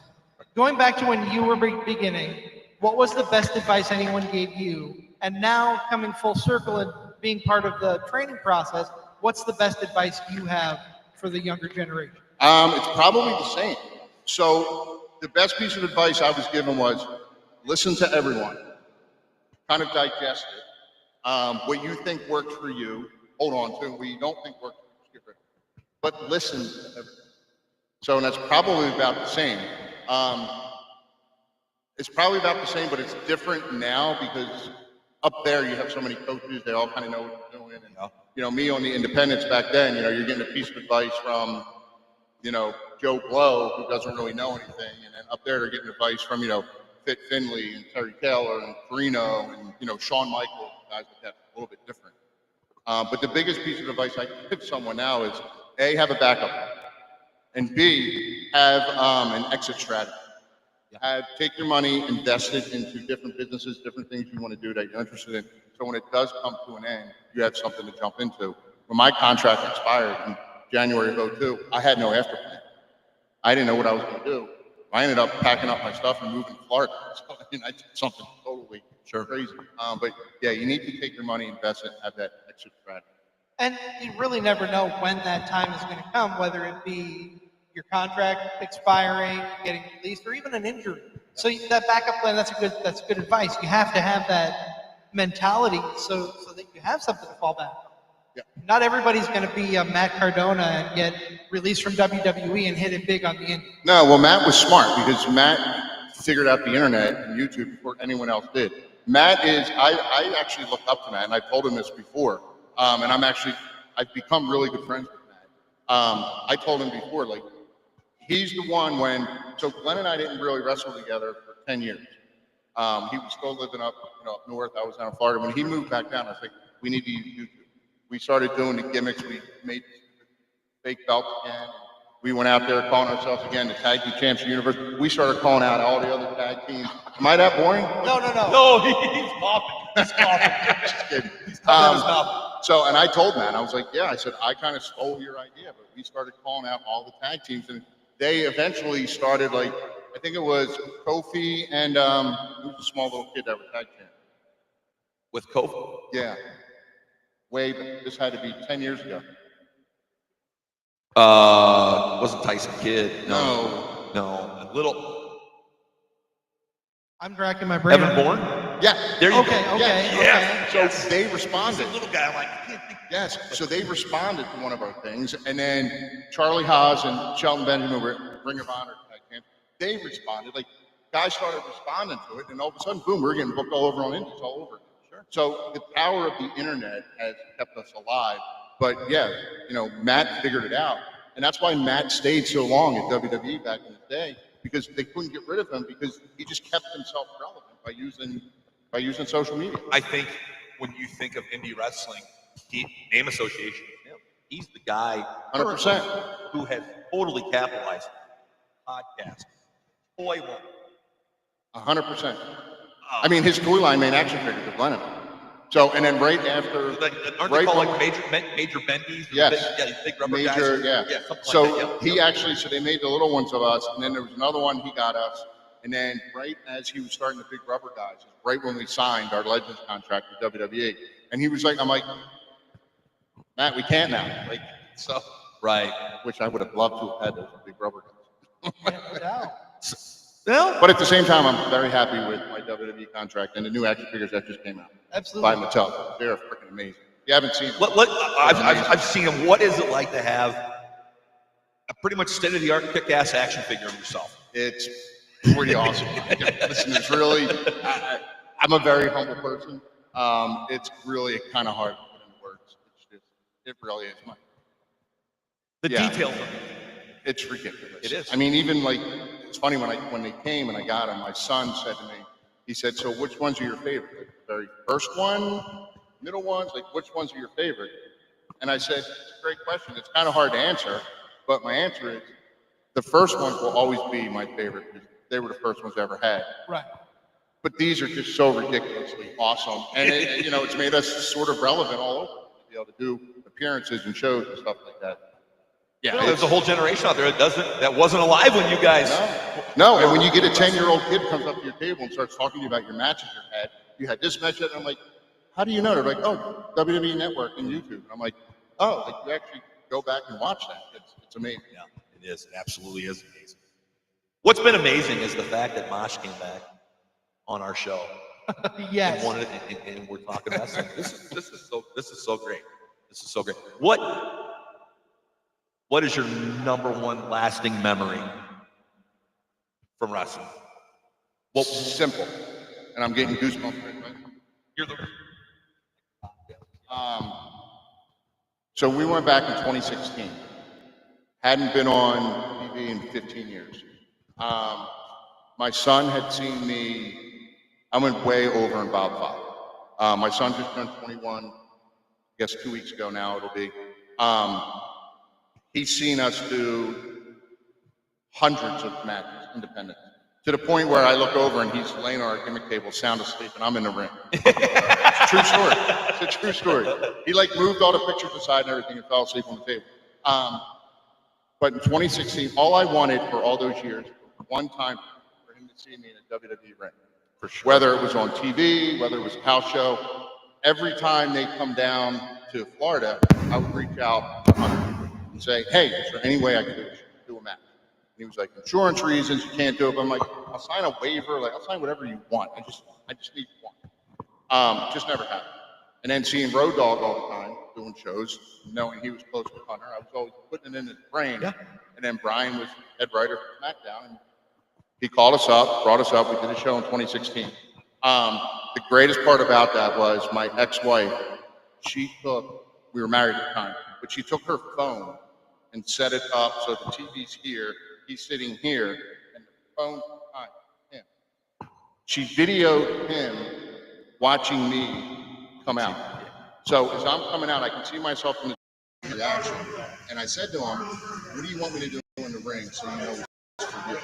D: Going back to when you were beginning, what was the best advice anyone gave you? And now coming full circle and being part of the training process, what's the best advice you have for the younger generation?
G: It's probably the same. So the best piece of advice I was given was listen to everyone, kind of digest it. What you think works for you, hold on to. What you don't think works for you, skip it. But listen to everyone. So, and that's probably about the same. It's probably about the same, but it's different now because up there you have so many coaches, they all kind of know what they're doing. And, me on the independents back then, you're getting a piece of advice from, Joe Blow, who doesn't really know anything. And then up there they're getting advice from, Fit Finley and Terry Taylor and Carino and, Shawn Michaels, guys like that, a little bit different. But the biggest piece of advice I can give someone now is A, have a backup plan, and B, have an exit strategy. Take your money, invest it into different businesses, different things you want to do that you're interested in. So when it does come to an end, you have something to jump into. When my contract expired in January of 2002, I had no after plan. I didn't know what I was going to do. I ended up packing up my stuff and moving to Florida. So I did something totally crazy. But yeah, you need to take your money, invest it, have that exit strategy.
D: And you really never know when that time is going to come, whether it be your contract expiring, getting released, or even an injury. So that backup plan, that's good advice. You have to have that mentality so that you have something to fall back on.
G: Yeah.
D: Not everybody's going to be Matt Cardona and get released from WWE and hit it big on the indie.
G: No, well, Matt was smart because Matt figured out the internet and YouTube before anyone else did. Matt is, I actually looked up to Matt, and I told him this before, and I've become really good friends with Matt. I told him before, he's the one so Glenn and I didn't really wrestle together for 10 years. He was still living up north. I was down in Florida. When he moved back down, I was like, we need to use YouTube. We started doing the gimmicks. We made fake belts again. We went out there calling ourselves again the Tag Team Champs of the Universe. We started calling out all the other tag teams. Am I that boring?
D: No.
C: No, he's coughing. He's coughing.
G: Just kidding.
C: He's covering his mouth.
G: So, and I told Matt, I was like, I said, I kind of stole your idea, but we started calling out all the tag teams, and they eventually started I think it was Kofi and who was a small little kid that was tag champ.
C: With Kofi?
G: Yeah. This had to be 10 years ago.
C: Wasn't Tyson Kidd?
G: No.
C: A little.
D: I'm racking my brain.
C: Evan Bourne?
A: Yeah.
C: There you
D: Okay,
C: go.
D: okay,
C: Yeah.
D: okay.
A: So they responded.
C: Little guy, I'm like, I can't think.
A: Yes. So they responded to one of our things, and then Charlie Haas and Shelton Benjamin were Ring of Honor tag champs. They responded. Like guys started responding to it, and all of a sudden, boom, we're getting booked all over on Indies, all over. Sure. So the power of the internet has kept us alive. But yeah, Matt figured it out, and that's why Matt stayed so long at WWE back in the day, because they couldn't get rid of him because he just kept himself relevant by using social media.
C: I think when you think of indie wrestling, name association with him. He's the guy
A: 100%.
C: who has totally capitalized on podcast. Toy line.
A: 100%. I mean, his toy line main action figures are Lennon. So, and then right after,
C: Aren't they
A: right
C: called
A: when-
C: like major bendies?
A: Yes.
C: These big rubber
A: major,
C: guys.
A: yeah.
C: Something
A: So
C: like that.
A: he actually, so they made the little ones of us, and then there was another one he got us, and then right as he was starting the big rubber guys, right when we signed our Legends contract with WWE, and he was like, I'm like, Matt, we can't now. Like, so.
C: Right.
A: Which I would have loved to have had those big rubber guys.
D: Yeah, no doubt.
C: Well,
A: But at the same time, I'm very happy with my WWE contract and the new action figures that just came out
D: Absolutely.
A: by Mattel. They're freaking amazing. If you haven't seen them,
C: I've seen them. What is it like to have a pretty much state-of-the-art kick-ass action figure of yourself?
A: it's pretty awesome. Listen, it's really, I'm a very humble person. It's really kind of hard to put into words. It's just, it really is.
C: The
A: Yeah.
C: details of it.
A: It's ridiculous.
C: It is.
A: I mean, even like, it's funny when they came and I got them, my son said to me, he said, so which ones are your favorite? Like the very first one, middle ones, like which ones are your favorite? And I said, it's a great question. It's kind of hard to answer, but my answer is the first ones will always be my favorite because they were the first ones I ever had.
D: Right.
A: But these are just so ridiculously awesome. And it's made us sort of relevant all over to be able to do appearances and shows and stuff like that. Yeah,
C: There's a whole generation out there that wasn't alive when you guys.
A: No, and when you get a 10-year-old kid comes up to your table and starts talking to you about your matches you had this match, and I'm like, how do you know? They're like, oh, WWE Network and YouTube. And I'm like, oh, like you actually go back and watch that. It's amazing.
C: Yeah, it is. It absolutely is amazing. What's been amazing is the fact that Mosh came back on our show.
D: Yes.
C: And we're talking wrestling. This is so great. This is so great. What is your number one lasting memory from wrestling?
A: Well, simple. And I'm getting goosebumps right now.
C: You're the.
A: So we went back in 2016. Hadn't been on TV in 15 years. My son had seen me. I went way over in Bob 5. My son just turned 21. I guess 2 weeks ago now it'll be. He's seen us do hundreds of matches, independent, to the point where I look over and he's laying on our gimmick table, sound asleep, and I'm in the ring. It's a true story. It's a true story. He moved all the pictures aside and everything and fell asleep on the table. But in 2016, all I wanted for all those years was one time for him to see me in a WWE ring. For sure. Whether it was on TV, whether it was a house show, every time they come down to Florida, I would reach out to Hunter and say, hey, is there any way I can do a match? And he was like, insurance reasons, you can't do it. But I'm like, I'll sign a waiver, I'll sign whatever you want. I just need one. Just never happened. And then seeing Road Dogg all the time, doing shows, knowing he was close to Hunter, I was always putting it in his brain. Yeah. And then Brian was head writer for SmackDown, and he called us up, brought us up. We did a show in 2016. The greatest part about that was my ex-wife, we were married at the time, but she took her phone and set it up so the TV's here, he's sitting here, and the phone's behind him. She videoed him watching me come out. So as I'm coming out, I can see myself in the reaction, and I said to him, what do you want me to do in the ring so you know it's for you?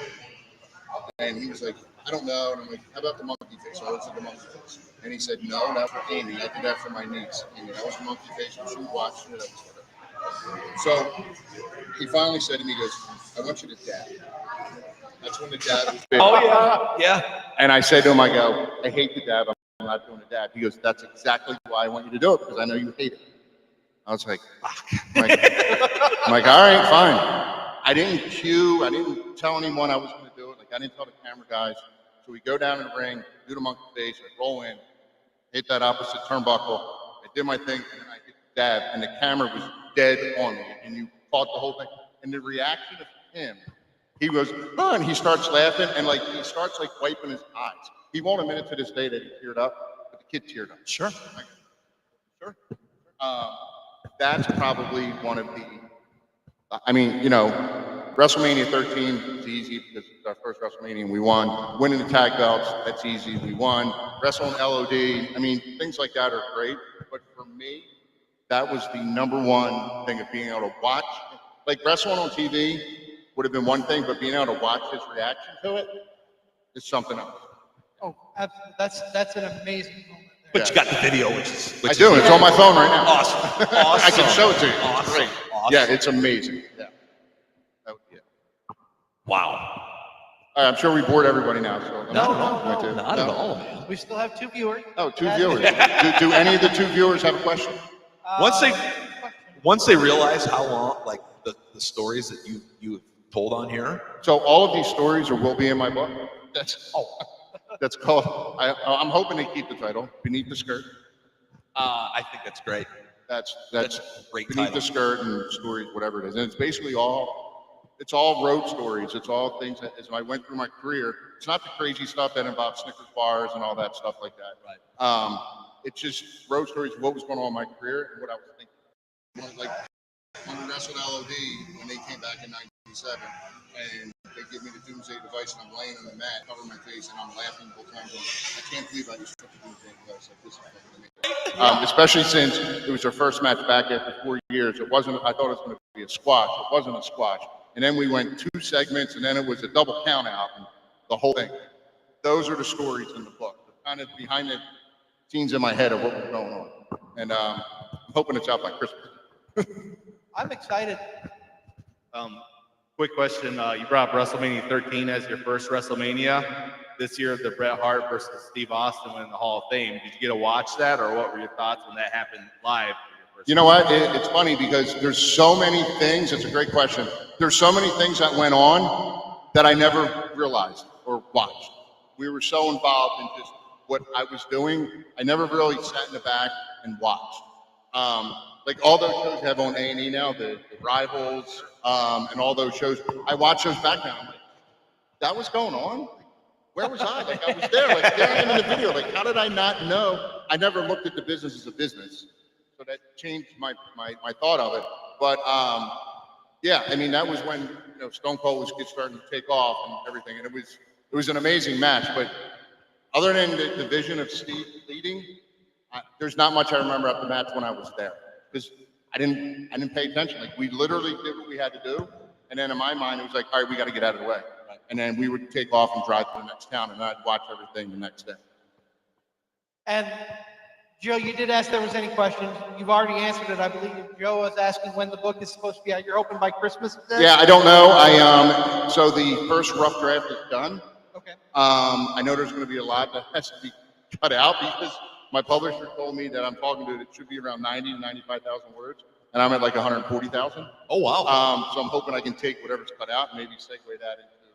A: And he was like, I don't know. And I'm like, how about the monkey face? I looked at the monkey face. And he said, no, that was Amy. I did that for my niece. Amy, that was the monkey face. She watched it. So he finally said to me, he goes, I want you to dab. That's when the dab was big.
C: Oh, yeah.
A: And I said to him, I go, I hate the dab. I'm not doing the dab. He goes, that's exactly why I want you to do it, because I know you hate it. I was like, fuck. I'm like, all right, fine. I didn't tell anyone I was going to do it. Like, I didn't tell the camera guys.
G: So we go down in the ring, do the monkey face, I roll in, hit that opposite turnbuckle. I did my thing, and then I hit the dab, and the camera was dead on me, and you caught the whole thing. And the reaction of him, he goes, oh, and he starts laughing, and like he starts like wiping his eyes. He won't admit it to this day that he teared up, but the kid teared up.
C: Sure.
G: Sure. That's probably one of the, I mean, you know, WrestleMania 13 is easy because it's our first WrestleMania and we won. Winning the tag belts, that's easy, we won. Wrestling LOD, I mean, things like that are great. But for me, that was the number one thing of being able to watch. Like wrestling on TV would have been one thing, but being able to watch his reaction to it is something else.
D: Oh, absolutely. That's an amazing moment.
C: But you got the video, which is
G: I do. It's on my phone right now.
C: Awesome.
G: I can show it to you.
C: Awesome.
G: It's great.
C: Awesome.
G: Yeah, it's amazing. Yeah. Oh, yeah.
C: Wow.
G: All right, I'm sure we bored everybody now. So
C: No, not at all, man.
D: We still have 2 viewers.
G: Oh, 2 viewers. do any of the 2 viewers have a question?
C: Once they realize how long, like the stories that you have told on here.
G: So all of these stories will be in my book. That's called. I'm hoping they keep the title Beneath the Skirt.
C: I think that's great.
G: That's
C: a great
G: Beneath
C: title.
G: the Skirt and stories, whatever it is, and it's basically it's all road stories. It's all things that as I went through my career. It's not the crazy stuff that involves Snickers bars and all that stuff like that.
C: Right.
G: It's just road stories of what was going on in my career and what I was thinking. Like when we wrestled LOD when they came back in '97, and they give me the doomsday device, and I'm laying on the mat, covering my face, and I'm laughing the whole time. Going, I can't believe I just took the doomsday device. Like this is funny. Especially since it was our first match back after 4 years. It wasn't. I thought it was going to be a squash. It wasn't a squash. And then we went 2 segments, and then it was a double count out, and the whole thing. Those are the stories in the book, the kind of behind the scenes in my head of what was going on. And I'm hoping it's out by Christmas.
D: I'm excited.
H: Quick question. You brought up WrestleMania 13 as your first WrestleMania. This year, the Bret Hart versus Steve Austin went in the Hall of Fame. Did you get to watch that, or what were your thoughts when that happened live?
G: You know what? It's funny because there's so many things. It's a great question. There's so many things that went on that I never realized or watched. We were so involved in just what I was doing. I never really sat in the back and watched. Like all those shows you have on A&E now, the Rivals, and all those shows. I watch those back now. I'm like, that was going on? Where was I? Like I was there. Like there I am in the video. Like how did I not know? I never looked at the business as a business. So that changed my thought of it. But yeah, I mean that was when Stone Cold was starting to take off and everything, and it was an amazing match. But other than the vision of Steve leading, there's not much I remember of the match when I was there because I didn't pay attention. Like we literally did what we had to do, and then in my mind it was like, all right, we got to get out of the way, and then we would take off and drive to the next town, and I'd watch everything the next day.
D: And Joe, you did ask if there was any questions. You've already answered it, I believe. Joe was asking when the book is supposed to be out. You're hoping by Christmas?
G: Yeah, I don't know. So the first rough draft is done.
D: Okay.
G: I know there's going to be a lot that has to be cut out because my publisher told me that I'm talking to it should be around 90 to 95,000 words, and I'm at like 140,000.
C: Oh wow.
G: So I'm hoping I can take whatever's cut out and maybe segue that into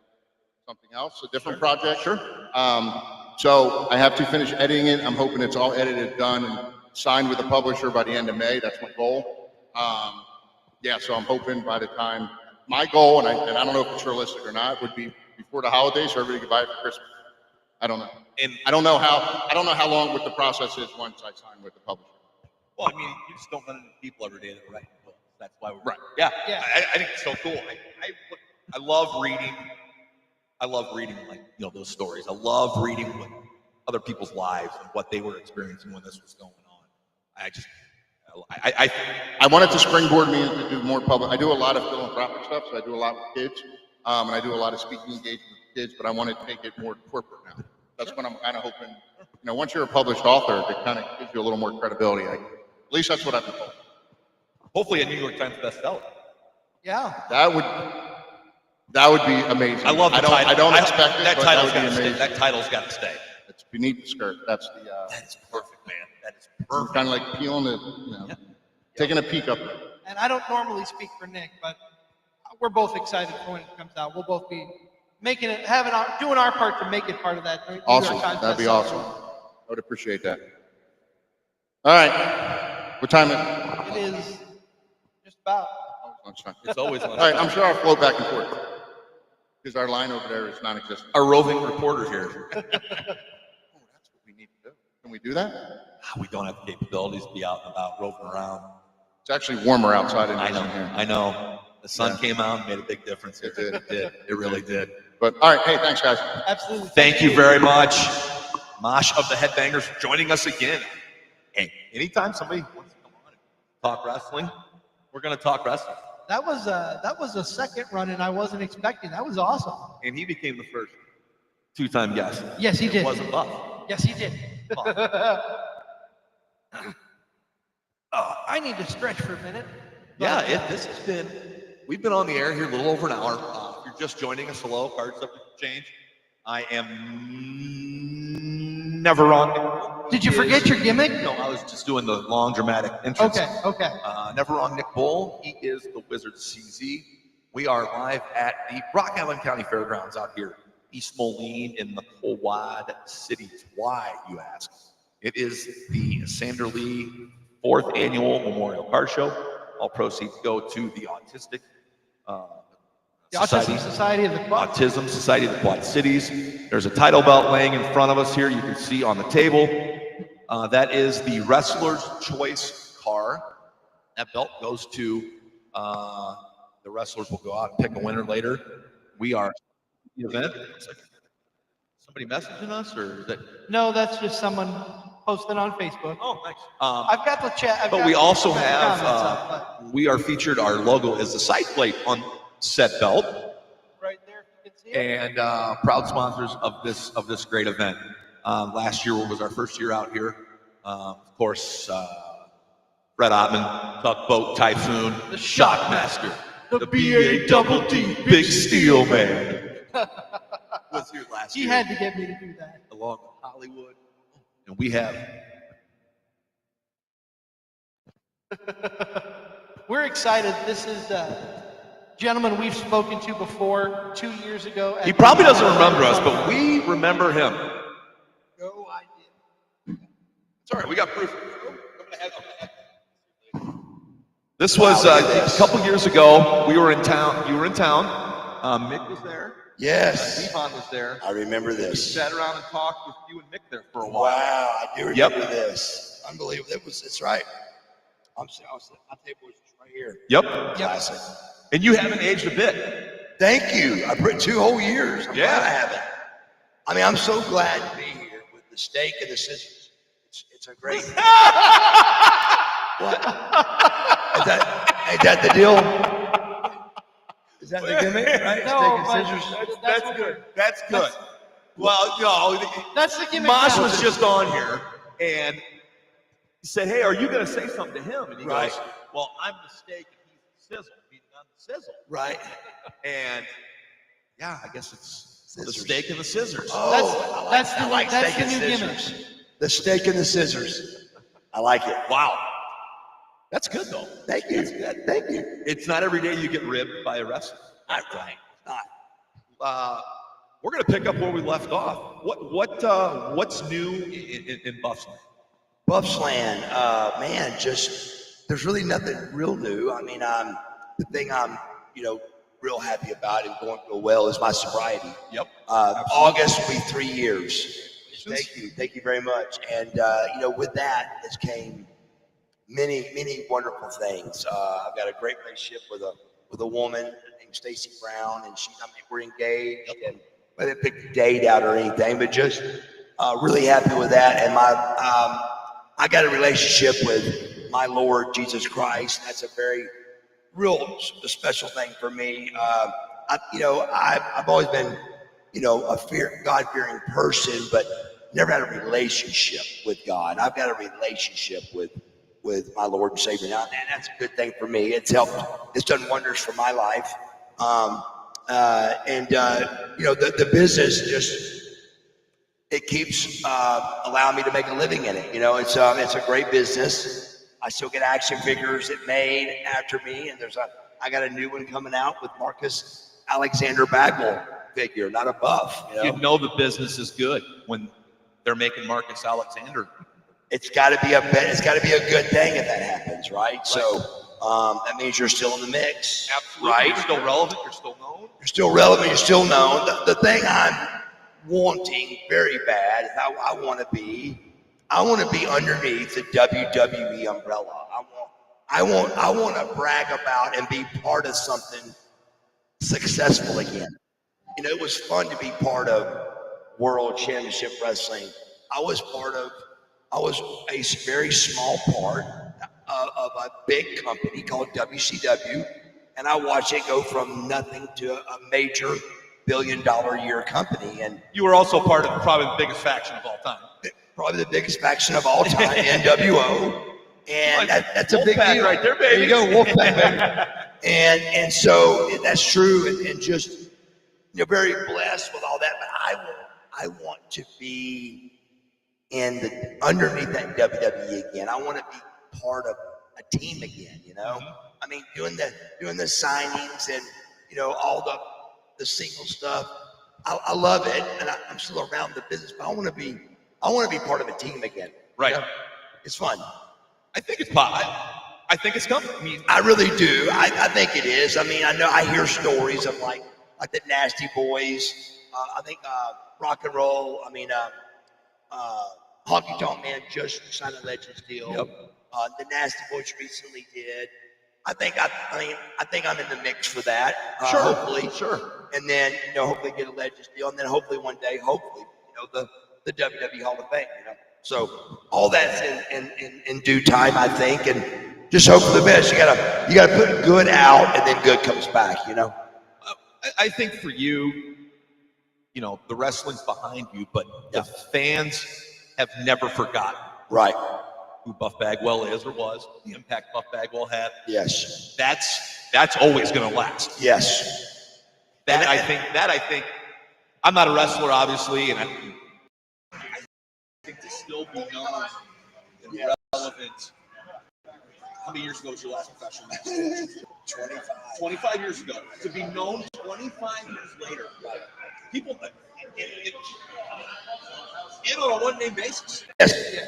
G: something else, a different project.
C: Sure.
G: So I have to finish editing it. I'm hoping it's all edited, done, and signed with the publisher by the end of May. That's my goal. Yeah, so I'm hoping by the time my goal, and I don't know if it's realistic or not, would be before the holidays, so everybody can buy it for Christmas. I don't know.
C: And
G: I don't know how long what the process is once I sign with the publisher.
C: well, I mean, you just don't run into people every day that are writing books. That's why we're
G: Right.
C: Yeah.
D: Yeah.
C: I think it's so cool. I love reading. I love reading those stories. I love reading what other people's lives and what they were experiencing when this was going on. I
G: wanted to springboard me to do more public. I do a lot of philanthropic stuff, so I do a lot with kids, and I do a lot of speaking engagements with kids. But I want to take it more corporate now. That's when I'm kind of hoping. Once you're a published author, it kind of gives you a little more credibility. At least that's what I've been told.
C: hopefully a New York Times bestseller.
D: Yeah.
G: That would be amazing.
C: I love the title.
G: I don't expect it,
C: that
G: but
C: title's
G: that would
C: got
G: be
C: to stay.
G: amazing.
C: That title's got to stay.
G: It's Beneath the Skirt. That's the.
C: That is perfect, man. That is
G: It's
C: perfect.
G: kind of like peeling the, taking a peek up there.
D: And I don't normally speak for Nick, but we're both excited for when it comes out. We'll both be doing our part to make it part of that New York
G: Awesome.
D: Times
G: That'd be
D: bestseller.
G: awesome. I would appreciate that. All right. What time is it?
D: It is just about.
G: Oh, it's lunchtime.
C: It's always
G: All right. I'm sure I'll float back and forth because our line over there is non-existent.
C: a roving reporter here.
G: Oh, that's what we need to do. Can we do that?
C: We don't have the capabilities to be out and about roving around.
G: It's actually warmer outside than it
C: I
G: is
C: know.
G: in here.
C: I know. The sun
G: Yeah.
C: came out and made a big difference here. It did. It really did.
G: But all right. Hey, thanks, guys.
D: Absolutely.
C: Thank you very much, Mosh of the Headbangers, for joining us again. Hey, anytime somebody wants to come on and talk wrestling, we're going to talk wrestling.
D: That was a second run, and I wasn't expecting. That was awesome.
C: And he became the first two-time guest.
D: Yes, he did.
C: It wasn't Buff.
D: Yes, he did. I need to stretch for a minute.
C: Yeah, we've been on the air here a little over an hour. If you're just joining us, hello, Card Subject to Change. I am never wrong.
D: Did you forget your gimmick?
C: No, I was just doing the long dramatic entrance.
D: Okay.
C: Never wrong, Nick Bull. He is the Wizard CZ. We are live at the Rock Island County FairGrounds out here, East Moline in the Quad Cities. Why, you ask? It is the Sandra Lee 4th Annual Memorial Card Show. All proceeds go to the Autistic
D: The Autism Society of the Quad.
C: Autism Society of the Quad Cities. There's a title belt laying in front of us here. You can see on the table. That is the Wrestler's Choice car. That belt goes to the wrestlers. Will go out and pick a winner later. We are the event. It's like somebody messaging us, or is that?
D: No, that's just someone posted on Facebook.
C: Oh, thanks.
D: I've got the chat.
C: But we also have. We are featured. Our logo is the side plate on said belt.
D: Right there, you can see it.
C: And proud sponsors of this great event. Last year was our first year out here. Of course, Fred Ottman, Tugboat Typhoon, the Shockmaster, the B-A-double-D, Big Steel Man. Was here last
D: He
C: year.
D: had to get me to do that.
C: Along with Hollywood. And we have.
D: We're excited. This is gentleman we've spoken to before 2 years ago.
C: He probably doesn't remember us, but we remember him.
D: No idea.
C: It's all right. We got proof. This was a couple years ago. We were in town. You were in town. Mick was there.
I: Yes,
C: Stefan was there.
I: I remember
C: We
I: this.
C: sat around and talked with you and Mick there for a while.
I: Wow, I do remember this. Unbelievable. It's right. My table was right here.
C: Yep.
I: Classic.
C: And you haven't aged a bit.
I: Thank you. I put 2 whole years. I'm glad I haven't. I mean, I'm so glad to be here with the steak and the scissors. It's a great. What? Ain't that the deal? Is that the gimmick, right?
D: No,
I: Steak and scissors.
C: That's good. That's good. Well, no,
D: That's the gimmick.
C: Mosh
D: now.
C: was just on here and he said, "Hey, are you going to say something to him?" And he
I: Right.
C: goes, "Well, I'm the steak and he's the sizzle, meaning I'm the sizzle."
I: Right.
C: And yeah, I guess it's the
I: Scissors.
C: steak and the scissors.
I: Oh,
D: That's
I: I like
D: that's
I: steak
D: the
I: and
D: new
I: scissors.
D: gimmick.
I: The steak and the scissors. I like it.
C: Wow. That's good though.
I: Thank you. Thank you.
C: It's not every day you get ribbed by a wrestler.
I: Not right. Not.
C: We're going to pick up where we left off. What's new in Buff's Land?
I: Buff's Land, man, just there's really nothing real new. I mean, the thing I'm, real happy about and going real well is my sobriety.
C: Yep.
I: August will be 3 years. Thank you very much. And with that has came many wonderful things. I've got a great relationship with a woman named Stacy Brown, and we're engaged, and I didn't pick the date out or anything, but just really happy with that. And I got a relationship with my Lord Jesus Christ. That's a very real special thing for me. I've always been, a God-fearing person, but never had a relationship with God. I've got a relationship with my Lord and Savior now, and that's a good thing for me. It's helped. It's done wonders for my life. The business it keeps allowing me to make a living in it. It's a great business. I still get action figures made after me, and I got a new one coming out with Marcus Alexander Bagwell. figure, not a buff.
C: You know the business is good when they're making Marcus Alexander.
I: It's got to be a good thing if that happens, right? So that means you're still in the mix.
C: Absolutely.
I: Right?
C: You're still relevant. You're still known.
I: You're still relevant. You're still known. The thing I'm wanting very bad is I want to be underneath the WWE umbrella. I want to brag about and be part of something successful again. You know, it was fun to be part of World Championship Wrestling. I was a very small part of a big company called WCW, and I watched it go from nothing to a major billion-dollar-a-year company. And
C: you were also part of probably the biggest faction of all time.
I: Probably the biggest faction of all time, NWO. And that's a big deal.
C: Right there, baby.
I: There you go, Wolfpack, baby. And so that's true, and just very blessed with all that. But I want to be underneath that WWE again. I want to be part of a team again. I mean, doing the signings and all the single stuff. I love it, and I'm still around the business, but I want to be part of a team again.
C: Right.
I: It's fun.
C: I think it's I think it's coming. I mean,
I: I really do. I think it is. I mean, I hear stories of like the Nasty Boys. I think Rock and Roll. I mean, Honky Tonk Man just signed a Legends deal.
C: Yep.
I: The Nasty Boys recently did. I think I'm in the mix for that.
C: Sure.
I: Hopefully.
C: Sure.
I: And then hopefully get a Legends deal, and then hopefully one day, the WWE Hall of Fame. So all that's in due time, I think, and just hope for the best. You gotta put good out, and then good comes back.
C: I think for you, the wrestling's behind you, but the fans have never forgotten.
I: Right.
C: Who Buff Bagwell is or was, the impact Buff Bagwell had.
I: Yes.
C: That's always going to last.
I: Yes.
C: I think I'm not a wrestler, obviously, and I think to still be known and relevant. How many years ago was your last professional match? 25 years ago. To be known 25 years later. People, on a one-name basis.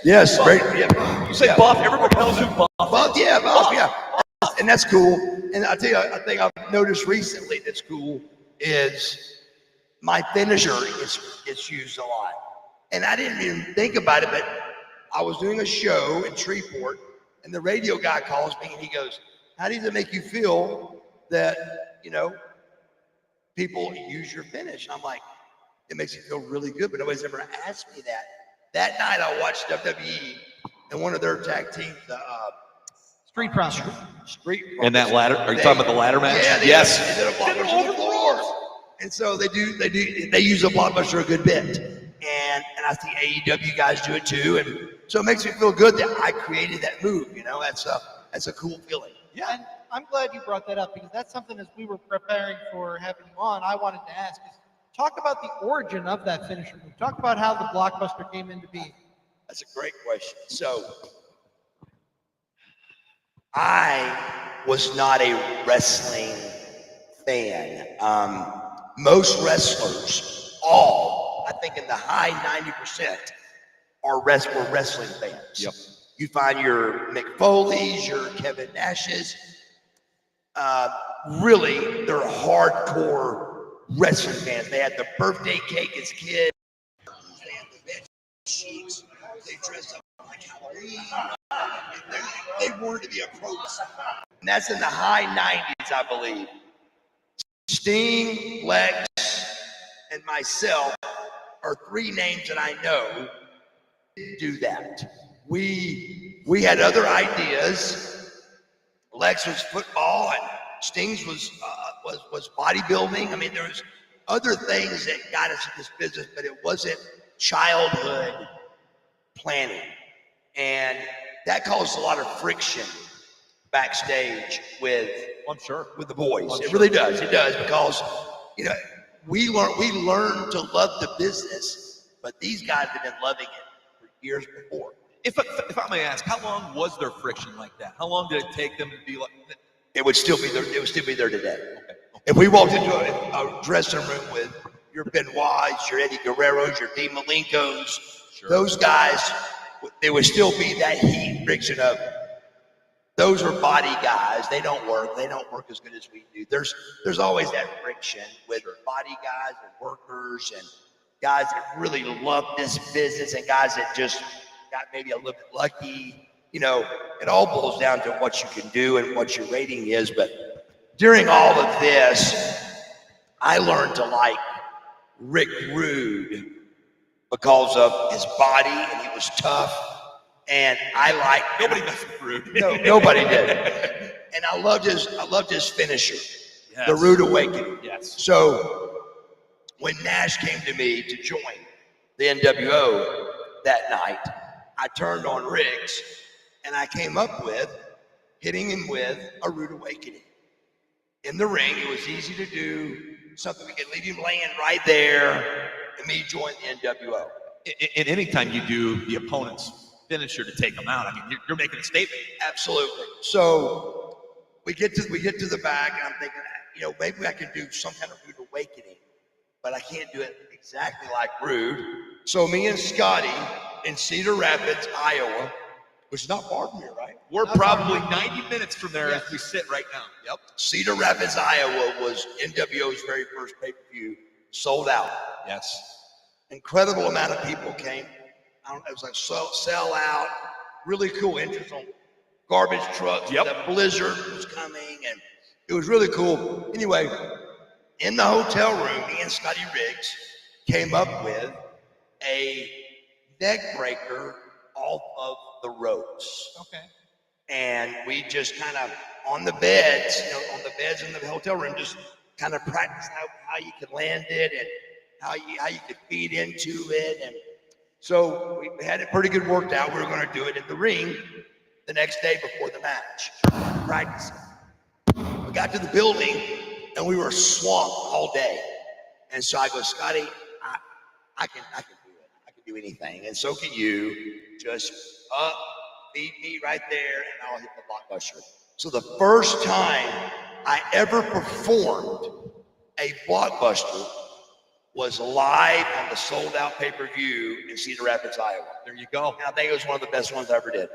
I: Yes. Great. Yeah.
C: You say Buff, everybody knows who Buff is.
I: Buff, yeah. And that's cool. And I tell you, I think I've noticed recently that's cool is my finisher is used a lot. And I didn't even think about it, but I was doing a show in Shreveport, and the radio guy calls me and he goes, "How does it make you feel that, people use your finish?" And I'm like, it makes me feel really good, but nobody's ever asked me that. That night I watched WWE and one of their tag teams,
D: Street Profits.
C: And that ladder, are you talking about the ladder match?
I: Yeah,
C: yes.
I: They did a blockbuster on the floor. And so they use a blockbuster a good bit. And I see AEW guys do it too. And so it makes me feel good that I created that move, that's a cool feeling.
D: Yeah. And I'm glad you brought that up, because that's something as we were preparing for having you on, I wanted to ask is, talk about the origin of that finisher move. Talk about how the blockbuster came into being.
I: That's a great question. So I was not a wrestling fan. Most wrestlers, I think in the high 90%, were wrestling fans.
C: Yep.
I: You find your Mick Foley's, your Kevin Nash's. Really, they're hardcore wrestling fans. They had the birthday cake as kids. They had the bed sheets. They dressed up like Halloween. They wanted to be a pro wrestler. And that's in the high 90s, I believe. Sting, Lex, and myself are three names that I know do that. We had other ideas. Lex was football, and Sting's was bodybuilding. I mean, there was other things that got us in this business, but it wasn't childhood planning. And that caused a lot of friction backstage with the boys. It really does. It does, because we learned to love the business, but these guys have been loving it for years before.
C: If I may ask, how long was there friction like that? How long did it take them to be like?
I: It would still be there. It would still be there today. Okay. If we walked into a dressing room with your Benoits, your Eddie Guerreros, your Dean Malenkos, those guys, there would still be that heat friction of those are body guys. They don't work as good as we do. There's always that friction with body guys and workers and guys that really love this business and guys that just got maybe a little bit lucky. You know, it all boils down to what you can do and what your rating is. But during all of this, I learned to like Rick Rude because of his body, and he was tough. And I like
C: Nobody messed with Rude.
I: No, nobody did. And I loved his finisher, the Rude Awakening.
C: Yes.
I: So when Nash came to me to join the NWO that night, I turned on Riggs and I came up with hitting him with a Rude Awakening. In the ring, it was easy to do, something we could leave him laying right there, and me join the NWO.
C: And anytime you do the opponent's finisher to take them out, I mean, you're making a statement.
I: Absolutely. So we get to the back, and I'm thinking, you know, maybe I could do some kind of Rude Awakening, but I can't do it exactly like Rude. So me and Scotty in Cedar Rapids, Iowa, which is not far from here, right?
C: We're probably 90 minutes from there as we sit right now. Yep.
I: Cedar Rapids, Iowa was NWO's very first pay-per-view, sold out.
C: Yes.
I: Incredible amount of people came. It was like sell out, really cool entrance on garbage trucks.
C: Yep.
I: The blizzard was coming, and it was really cool. Anyway, in the hotel room, me and Scotty Riggs came up with a neck breaker off of the ropes.
D: Okay.
I: And we just kind of on the beds in the hotel room, just kind of practiced how you could land it and how you could feed into it. And so we had it pretty good worked out. We were going to do it in the ring the next day before the match. Practicing. We got to the building and we were swamped all day. And so I go, Scotty, I can do it. I can do anything. And so can you. Just feed me right there and I'll hit the blockbuster. So the first time I ever performed a blockbuster was live on the sold out pay-per-view in Cedar Rapids, Iowa.
C: There you go.
I: And I think it was one of the best ones I ever did.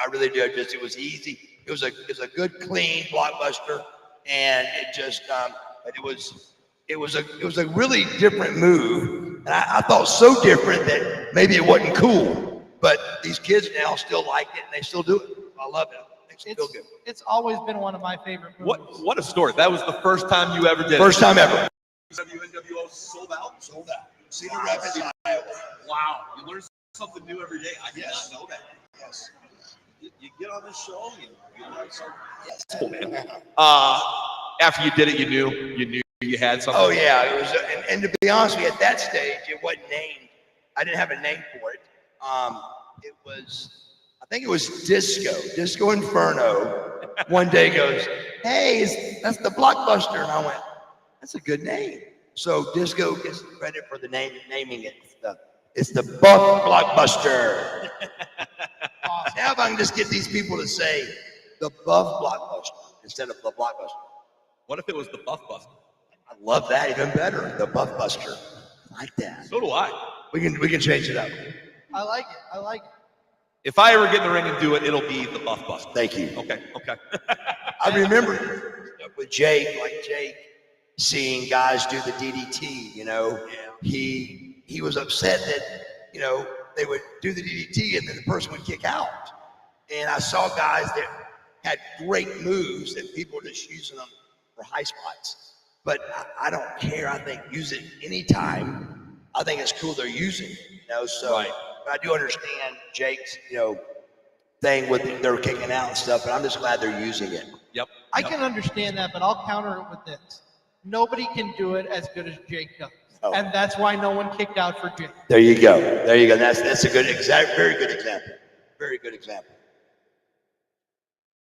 I: I really did. It was easy. It was a good, clean blockbuster, and it just it was a really different move. And I thought so different that maybe it wasn't cool. But these kids now still like it, and they still do it. I love it. It makes me feel good.
D: It's always been one of my favorite movies.
C: What a story. That was the first time you ever did
I: First time ever.
C: NWO sold out?
I: Sold out. Cedar Rapids, Iowa.
C: Wow. You learn something new every day. I did not know that.
I: Yes.
C: You get on this show, you learn something.
I: Yes.
C: Cool, man. After you did it, you knew you had something?
I: Oh, yeah. It was, and to be honest with you, at that stage, it wasn't named. I didn't have a name for it. It was, I think it was Disco Inferno. One day goes, hey, that's the blockbuster. And I went, that's a good name. So Disco gets credit for the naming it. It's the Buff Blockbuster. Now if I can just get these people to say the Buff Blockbuster instead of the Blockbuster.
C: What if it was the Buff Buster?
I: I love that even better. The Buff Buster. I like that.
C: So do I.
I: We can change it up.
D: I like it. I like it.
C: If I ever get in the ring and do it, it'll be the Buff Buster.
I: Thank you.
C: Okay.
I: I remember with Jake, seeing guys do the DDT, you know. Yeah. He was upset that, you know, they would do the DDT and then the person would kick out. And I saw guys that had great moves and people were just using them for high spots. But I don't care. I think use it anytime. I think it's cool they're using it, you know. So
C: right.
I: But I do understand Jake's, you know, thing with they're kicking out and stuff, but I'm just glad they're using it.
C: Yep.
D: I can understand that, but I'll counter it with this. Nobody can do it as good as Jake does.
I: Oh.
D: And that's why no one kicked out for Jake.
I: There you go. That's a good very good example. Very good example.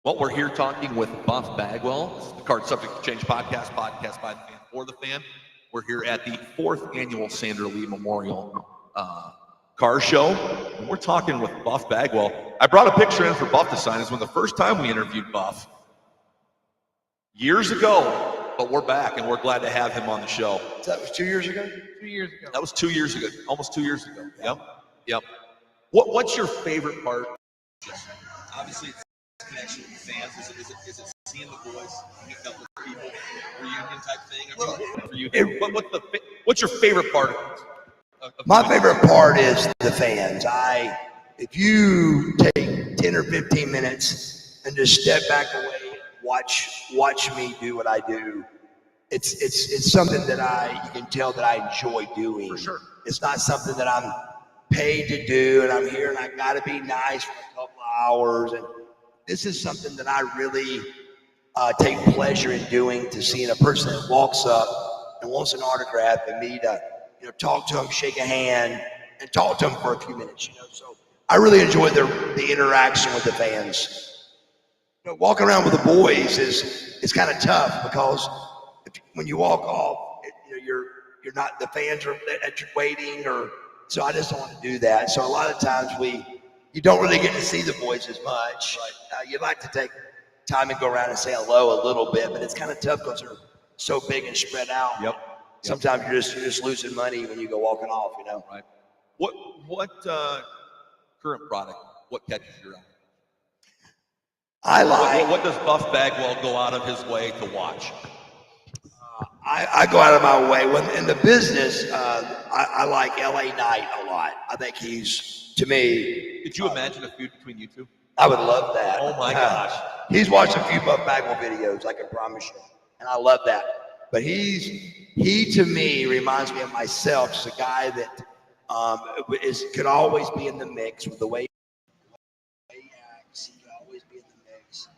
C: Well, we're here talking with Buff Bagwell. This is the Card Subject to Change podcast by the fan for the fan. We're here at the 4th annual Sandra Lee Memorial car show. And we're talking with Buff Bagwell. I brought a picture in for Buff to sign. It's when the first time we interviewed Buff. Years ago, but we're back, and we're glad to have him on the show.
I: That was 2 years ago?
D: 2 years ago.
C: That was 2 years ago, almost 2 years ago. Yep. What's your favorite part? Obviously, it's connection with the fans. Is it seeing the boys, meeting up with people, reunion type thing? What's your favorite part of
I: My favorite part is the fans. If you take 10 or 15 minutes and just step back away, watch me do what I do. It's something that you can tell that I enjoy doing.
C: For sure.
I: It's not something that I'm paid to do, and I'm here and I got to be nice for a couple of hours. And this is something that I really take pleasure in doing. To seeing a person that walks up and wants an autograph, and me to talk to them, shake a hand, and talk to them for a few minutes. So I really enjoy the interaction with the fans. Walking around with the boys is kind of tough, because when you walk off, you're not, the fans are at your waiting, so I just don't want to do that. So a lot of times you don't really get to see the boys as much. You'd like to take time and go around and say hello a little bit, but it's kind of tough because they're so big and spread out.
C: Yep.
I: Sometimes you're just losing money when you go walking off.
C: Right. What current product? What catches your eye?
I: I like.
C: What does Buff Bagwell go out of his way to watch?
I: I go out of my way. When in the business, I like LA Knight a lot. I think he's, to me.
C: Could you imagine a feud between you two?
I: I would love that.
C: Oh my gosh.
I: He's watched a few Buff Bagwell videos, I can promise you, and I love that. But he to me reminds me of myself, just a guy that could always be in the mix with the way he acts. He could always be in the mix.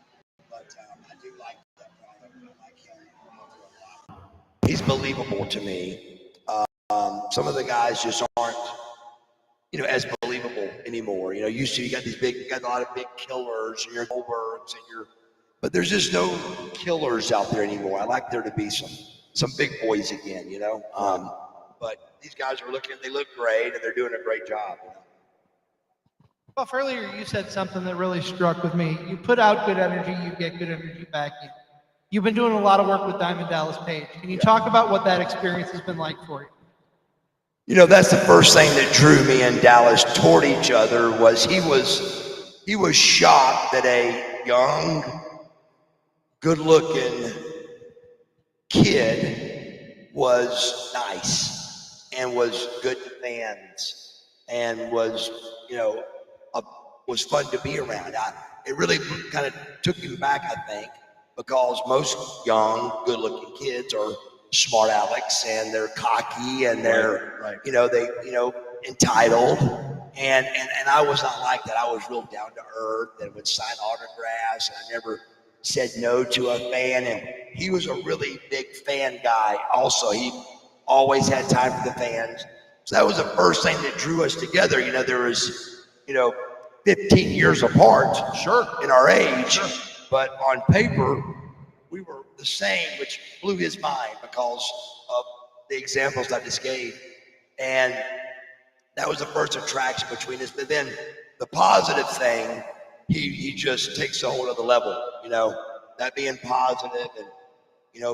I: But I do like that product. I like him a lot. He's believable to me. Some of the guys just aren't, as believable anymore. Used to, you got a lot of big killers and your Goldbergs and but there's just no killers out there anymore. I like there to be some big boys again, but these guys they look great, and they're doing a great job.
D: Buff, earlier you said something that really struck with me. You put out good energy, you get good energy back. You've been doing a lot of work with Diamond Dallas Page. Can you talk about what that experience has been like for you?
I: That's the first thing that drew me and Dallas toward each other. Was he was shocked that a young, good-looking kid was nice and was good to fans and was fun to be around. It really kind of took him back, I think, because most young, good-looking kids are smart Alex, and they're cocky, and they're entitled, and I was not like that. I was real down to earth and would sign autographs, and I never said no to a fan. And he was a really big fan guy. Also, he always had time for the fans. So that was the first thing that drew us together. There was 15 years apart, in our age, but on paper we were the same, which blew his mind because of the examples I just gave. And that was the first attraction between us. But then the positive thing, he just takes a whole other level, that being positive and,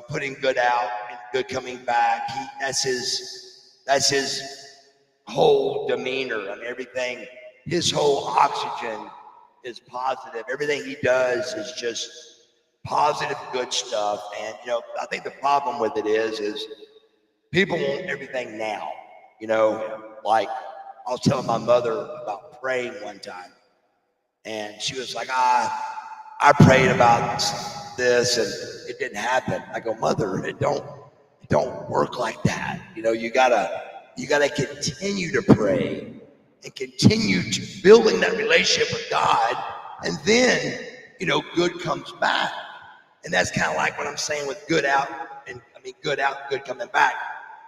I: putting good out and good coming back. That's his whole demeanor. I mean, everything, his whole oxygen is positive. Everything he does is just positive, good stuff. And, I think the problem with it is people want everything now, like I was telling my mother about praying one time, and she was like, I prayed about this and it didn't happen. I go, Mother, it don't work like that. You gotta continue to pray and continue to building that relationship with God, and then good comes back. And that's kind of like what I'm saying with good out, good coming back.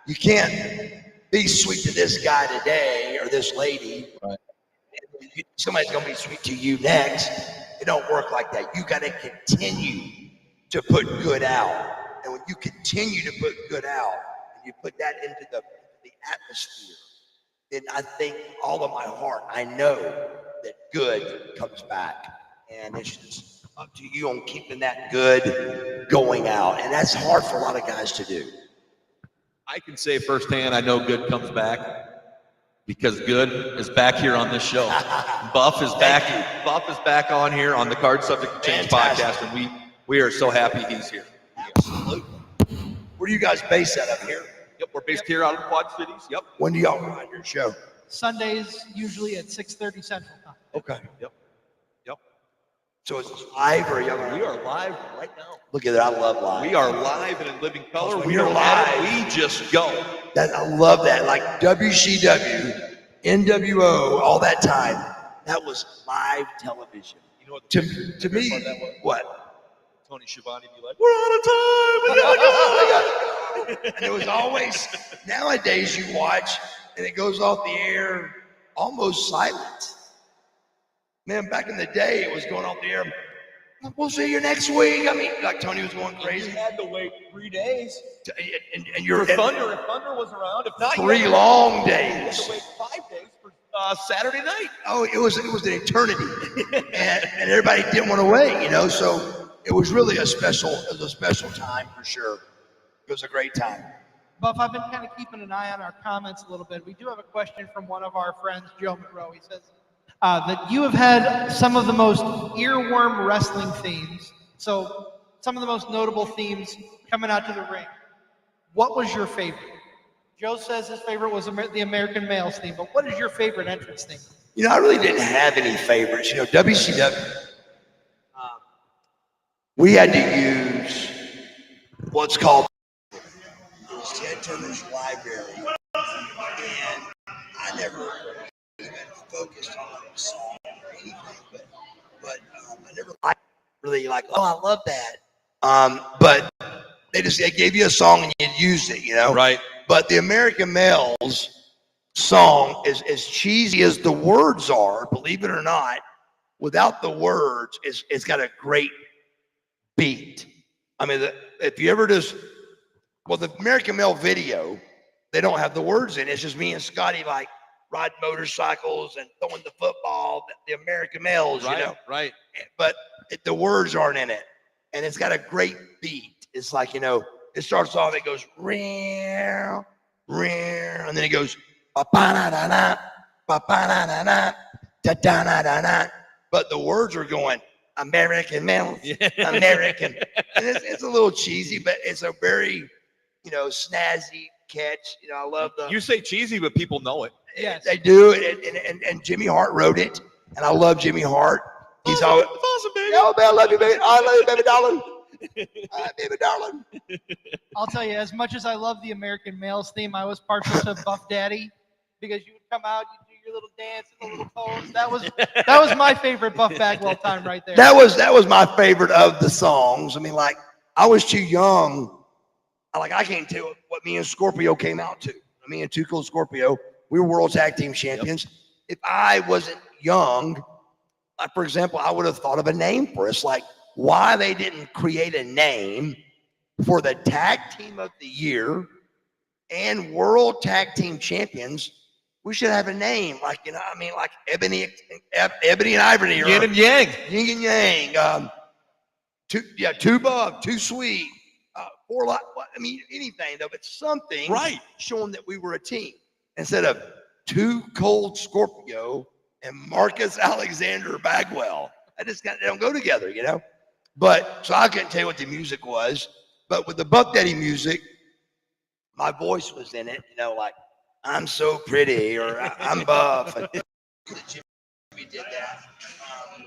I: You can't be sweet to this guy today or this lady. Right. Somebody's gonna be sweet to you next. It don't work like that. You gotta continue to put good out. And when you continue to put good out and you put that into the atmosphere, then I think all of my heart, I know that good comes back. And it's just up to you on keeping that good going out. And that's hard for a lot of guys to do.
C: I can say firsthand, I know good comes back because good is back here on this show. Buff is back. Buff is back on here on the Card Subject to Change podcast, and we are so happy he's here.
I: Absolutely. Where do you guys base that up here?
C: Yep, we're based here out of the Quad Cities. Yep.
I: When do y'all run your show?
D: Sundays, usually at 6:30 Central Time.
I: Okay.
C: Yep.
I: So it's live or y'all?
C: We are live right now.
I: Look at that. I love live.
C: We are live and in living color.
I: When
C: We
I: you're
C: are
I: live,
C: live. We just go.
I: I love that. Like WCW, NWO, all that time. That was live television.
C: You know what
I: To
C: the
I: me,
C: part that was?
I: what?
C: Tony Schiavone be like, we're out of time. We gotta go.
I: And it was always, nowadays you watch and it goes off the air almost silent. Man, back in the day, it was going off the air. We'll see you next week. I mean, like Tony was going crazy.
C: You had to wait 3 days.
I: And you're
C: For Thunder, if Thunder was around. If not,
I: 3 long days.
C: You had to wait 5 days for Saturday night.
I: Oh, it was an eternity, and everybody didn't want to wait, you know. So it was really a special time for sure. It was a great time.
D: Buff, I've been kind of keeping an eye on our comments a little bit. We do have a question from one of our friends, Joe Monroe. He says that you have had some of the most earworm wrestling themes. So some of the most notable themes coming out to the ring. What was your favorite? Joe says his favorite was the American Males theme, but what is your favorite entrance theme?
I: You know, I really didn't have any favorites. You know, WCW, we had to use what's called Ted Turner's library, and I never even focused on a song or anything, but I never really like, oh, I love that. But they gave you a song and you used it, you know?
C: Right.
I: But the American Males song is as cheesy as the words are, believe it or not. Without the words, it's got a great beat. I mean, if you ever just, well, the American Male video, they don't have the words in it. It's just me and Scotty like riding motorcycles and throwing the football, the American Males,
C: Right,
I: you know.
C: right.
I: But the words aren't in it. And it's got a great beat. It's like, you know, it starts off, it goes, and then it goes, ba-ba-da-da-da, ba-ba-da-da-da, da-da-da-da-da. But the words are going, American Males, American. And it's a little cheesy, but it's a very, you know, snazzy catch. You know, I love the.
C: You say cheesy, but people know it.
D: Yes.
I: They do, and Jimmy Hart wrote it, and I love Jimmy Hart. He's always,
C: It's awesome, baby.
I: oh man, I love you, baby. I love you, baby, darling. Baby, darling.
D: I'll tell you, as much as I love the American Males theme, I was partial to Buff Daddy because you would come out, you do your little dance and the little pose. That was my favorite Buff Bagwell time right there.
I: That was my favorite of the songs. I mean, like, I was too young. I can't tell what me and Scorpio came out to. Me and Too Cold Scorpio, we were World Tag Team Champions. Yep. If I wasn't young, like, for example, I would have thought of a name for us. Like, why they didn't create a name for the Tag Team of the Year and World Tag Team Champions. We should have a name, like, you know, I mean, like Ebony and Ivory,
C: Yin and Yang.
I: Yin and Yang. Too Bug, Too Sweet, Four Lot. I mean, anything though, but something
C: Right.
I: showing that we were a team instead of Too Cold Scorpio and Marcus Alexander Bagwell. They don't go together, you know. But so I couldn't tell you what the music was, but with the Buff Daddy music, my voice was in it, you know, like, I'm so pretty, or I'm buff. Jimmy did that.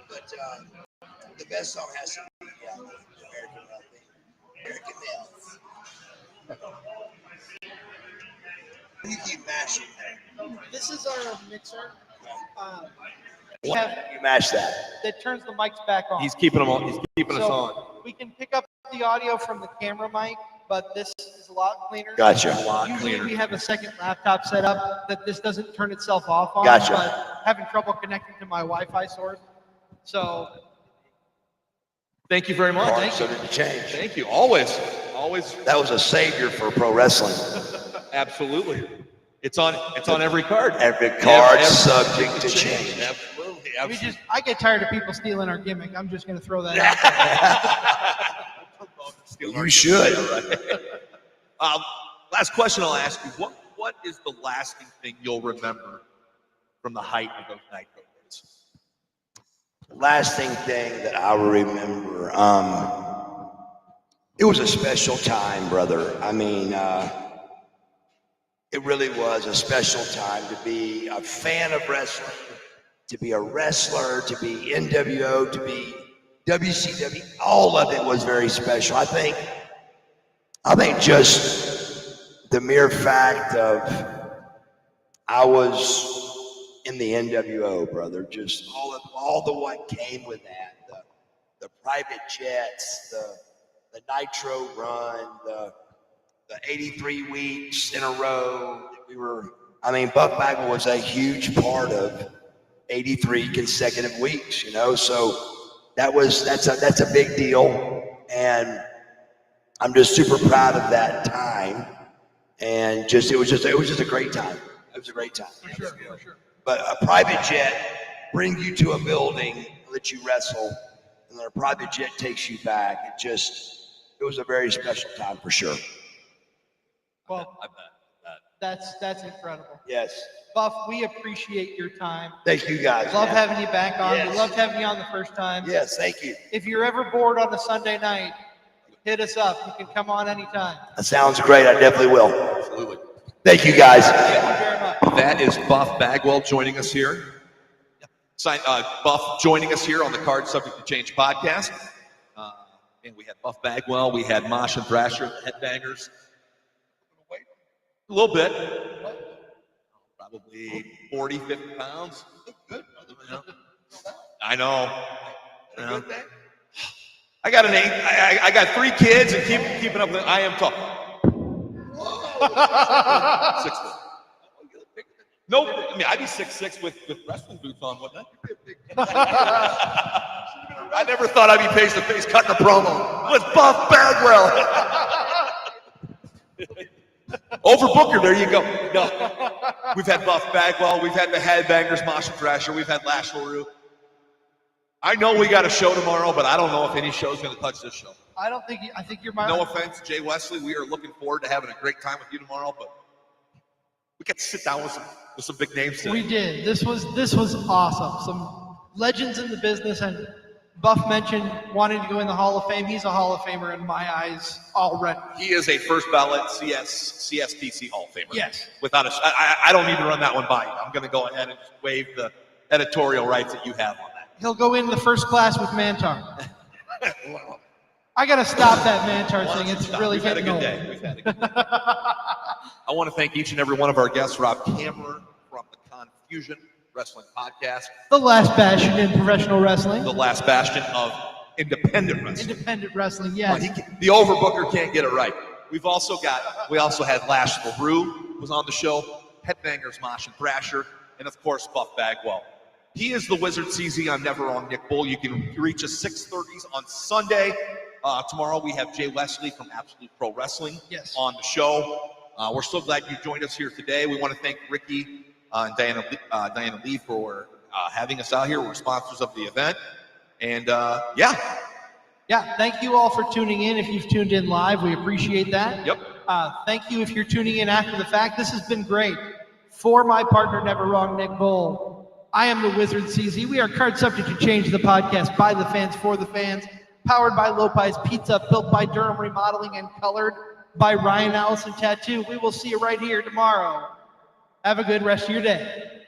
I: But the best song has to be American Male theme. American Male. You keep mashing that.
D: This is our mixer.
I: You mash that.
D: That turns the mics back on.
C: He's keeping them on. He's keeping us on.
D: We can pick up the audio from the camera mic, but this is a lot cleaner.
I: Gotcha.
D: Usually we have a second laptop set up that this doesn't turn itself off on.
I: Gotcha.
D: But having trouble connecting to my Wi-Fi source. So
C: Thank you very much.
I: Thank you. Change.
C: Thank you. Always.
I: That was a savior for pro wrestling.
C: Absolutely. It's on every card.
I: Every card
C: Every
I: subject to change.
C: Absolutely.
D: I get tired of people stealing our gimmick. I'm just going to throw that out there.
I: You should.
C: Last question I'll ask you. What is the lasting thing you'll remember from the height of those Nitro days?
I: Lasting thing that I will remember. It was a special time, brother. I mean, it really was a special time to be a fan of wrestling, to be a wrestler, to be NWO, to be WCW. All of it was very special. I think just the mere fact of I was in the NWO, brother, just all the what came with that, the private jets, the Nitro run, the 83 weeks in a row that we were. I mean, Buff Bagwell was a huge part of 83 consecutive weeks, you know. So that's a big deal, and I'm just super proud of that time. And it was just a great time. It was a great time.
D: For sure.
I: But a private jet brings you to a building, lets you wrestle, and then a private jet takes you back. It was a very special time for sure.
D: Well,
C: I bet.
D: that's incredible.
I: Yes.
D: Buff, we appreciate your time.
I: Thank you guys.
D: Love
I: man.
D: having you back on.
I: Yes.
D: We loved having you on the first time.
I: Yes, thank you.
D: If you're ever bored on a Sunday night, hit us up. You can come on anytime.
I: That sounds great. I definitely will.
C: Absolutely.
I: Thank you guys.
D: Thank you very much.
C: That is Buff Bagwell joining us here. Buff joining us here on the Card Subject to Change podcast. And we had Buff Bagwell, we had Mosh and Thrasher, the Headbangers. A little bit. Probably 40, 50 pounds. Good. I know.
I: Good thing.
C: I got I got 3 kids and keeping up with. I am tall. 6 foot. Nope. I mean, I'd be 6'6" with wrestling boots on, wouldn't I? I never thought I'd be face to face cutting a promo with Buff Bagwell. Overbooker, there you go. No, we've had Buff Bagwell, we've had the Headbangers, Mosh and Thrasher, we've had Lash LeRoux. I know we got a show tomorrow, but I don't know if any show's going to touch this show.
D: I think you're my.
C: No offense, Jay Wesley. We are looking forward to having a great time with you tomorrow, but we got to sit down with some big names today.
D: We did. This was awesome. Some legends in the business, and Buff mentioned wanting to go in the Hall of Fame. He's a Hall of Famer in my eyes already.
C: He is a first ballot CSTC Hall of Famer.
D: Yes.
C: Without I don't need to run that one by you. I'm going to go ahead and just waive the editorial rights that you have on that.
D: He'll go in the first class with Mantar. I got to stop that Mantar thing. It's really getting old.
C: We've had a good day. I want to thank each and every one of our guests. Rob Cameron from the Confusion Wrestling Podcast.
D: The last bastion in professional wrestling.
C: The last bastion of independent wrestling.
D: Independent wrestling, yes.
C: The overbooker can't get it right. We also had Lash LeRoux who was on the show, Headbangers, Mosh and Thrasher, and of course Buff Bagwell. He is the Wizard CZ. I'm never wrong, Nick Bull. You can reach us 6:30s on Sunday. Tomorrow we have Jay Wesley from Absolute Pro Wrestling on the show. We're so glad you joined us here today. We want to thank Ricky and Diana Lee for having us out here. We're sponsors of the event. And
D: thank you all for tuning in. If you've tuned in live, we appreciate that.
C: Yep.
D: Thank you if you're tuning in after the fact. This has been great. For my partner, Never Wrong, Nick Bull, I am the Wizard CZ. We are Card Subject to Change, the podcast by the fans, for the fans, powered by Lopez Pizza, built by Durham Remodeling, and colored by Ryan Allison Tattoo. We will see you right here tomorrow. Have a good rest of your day.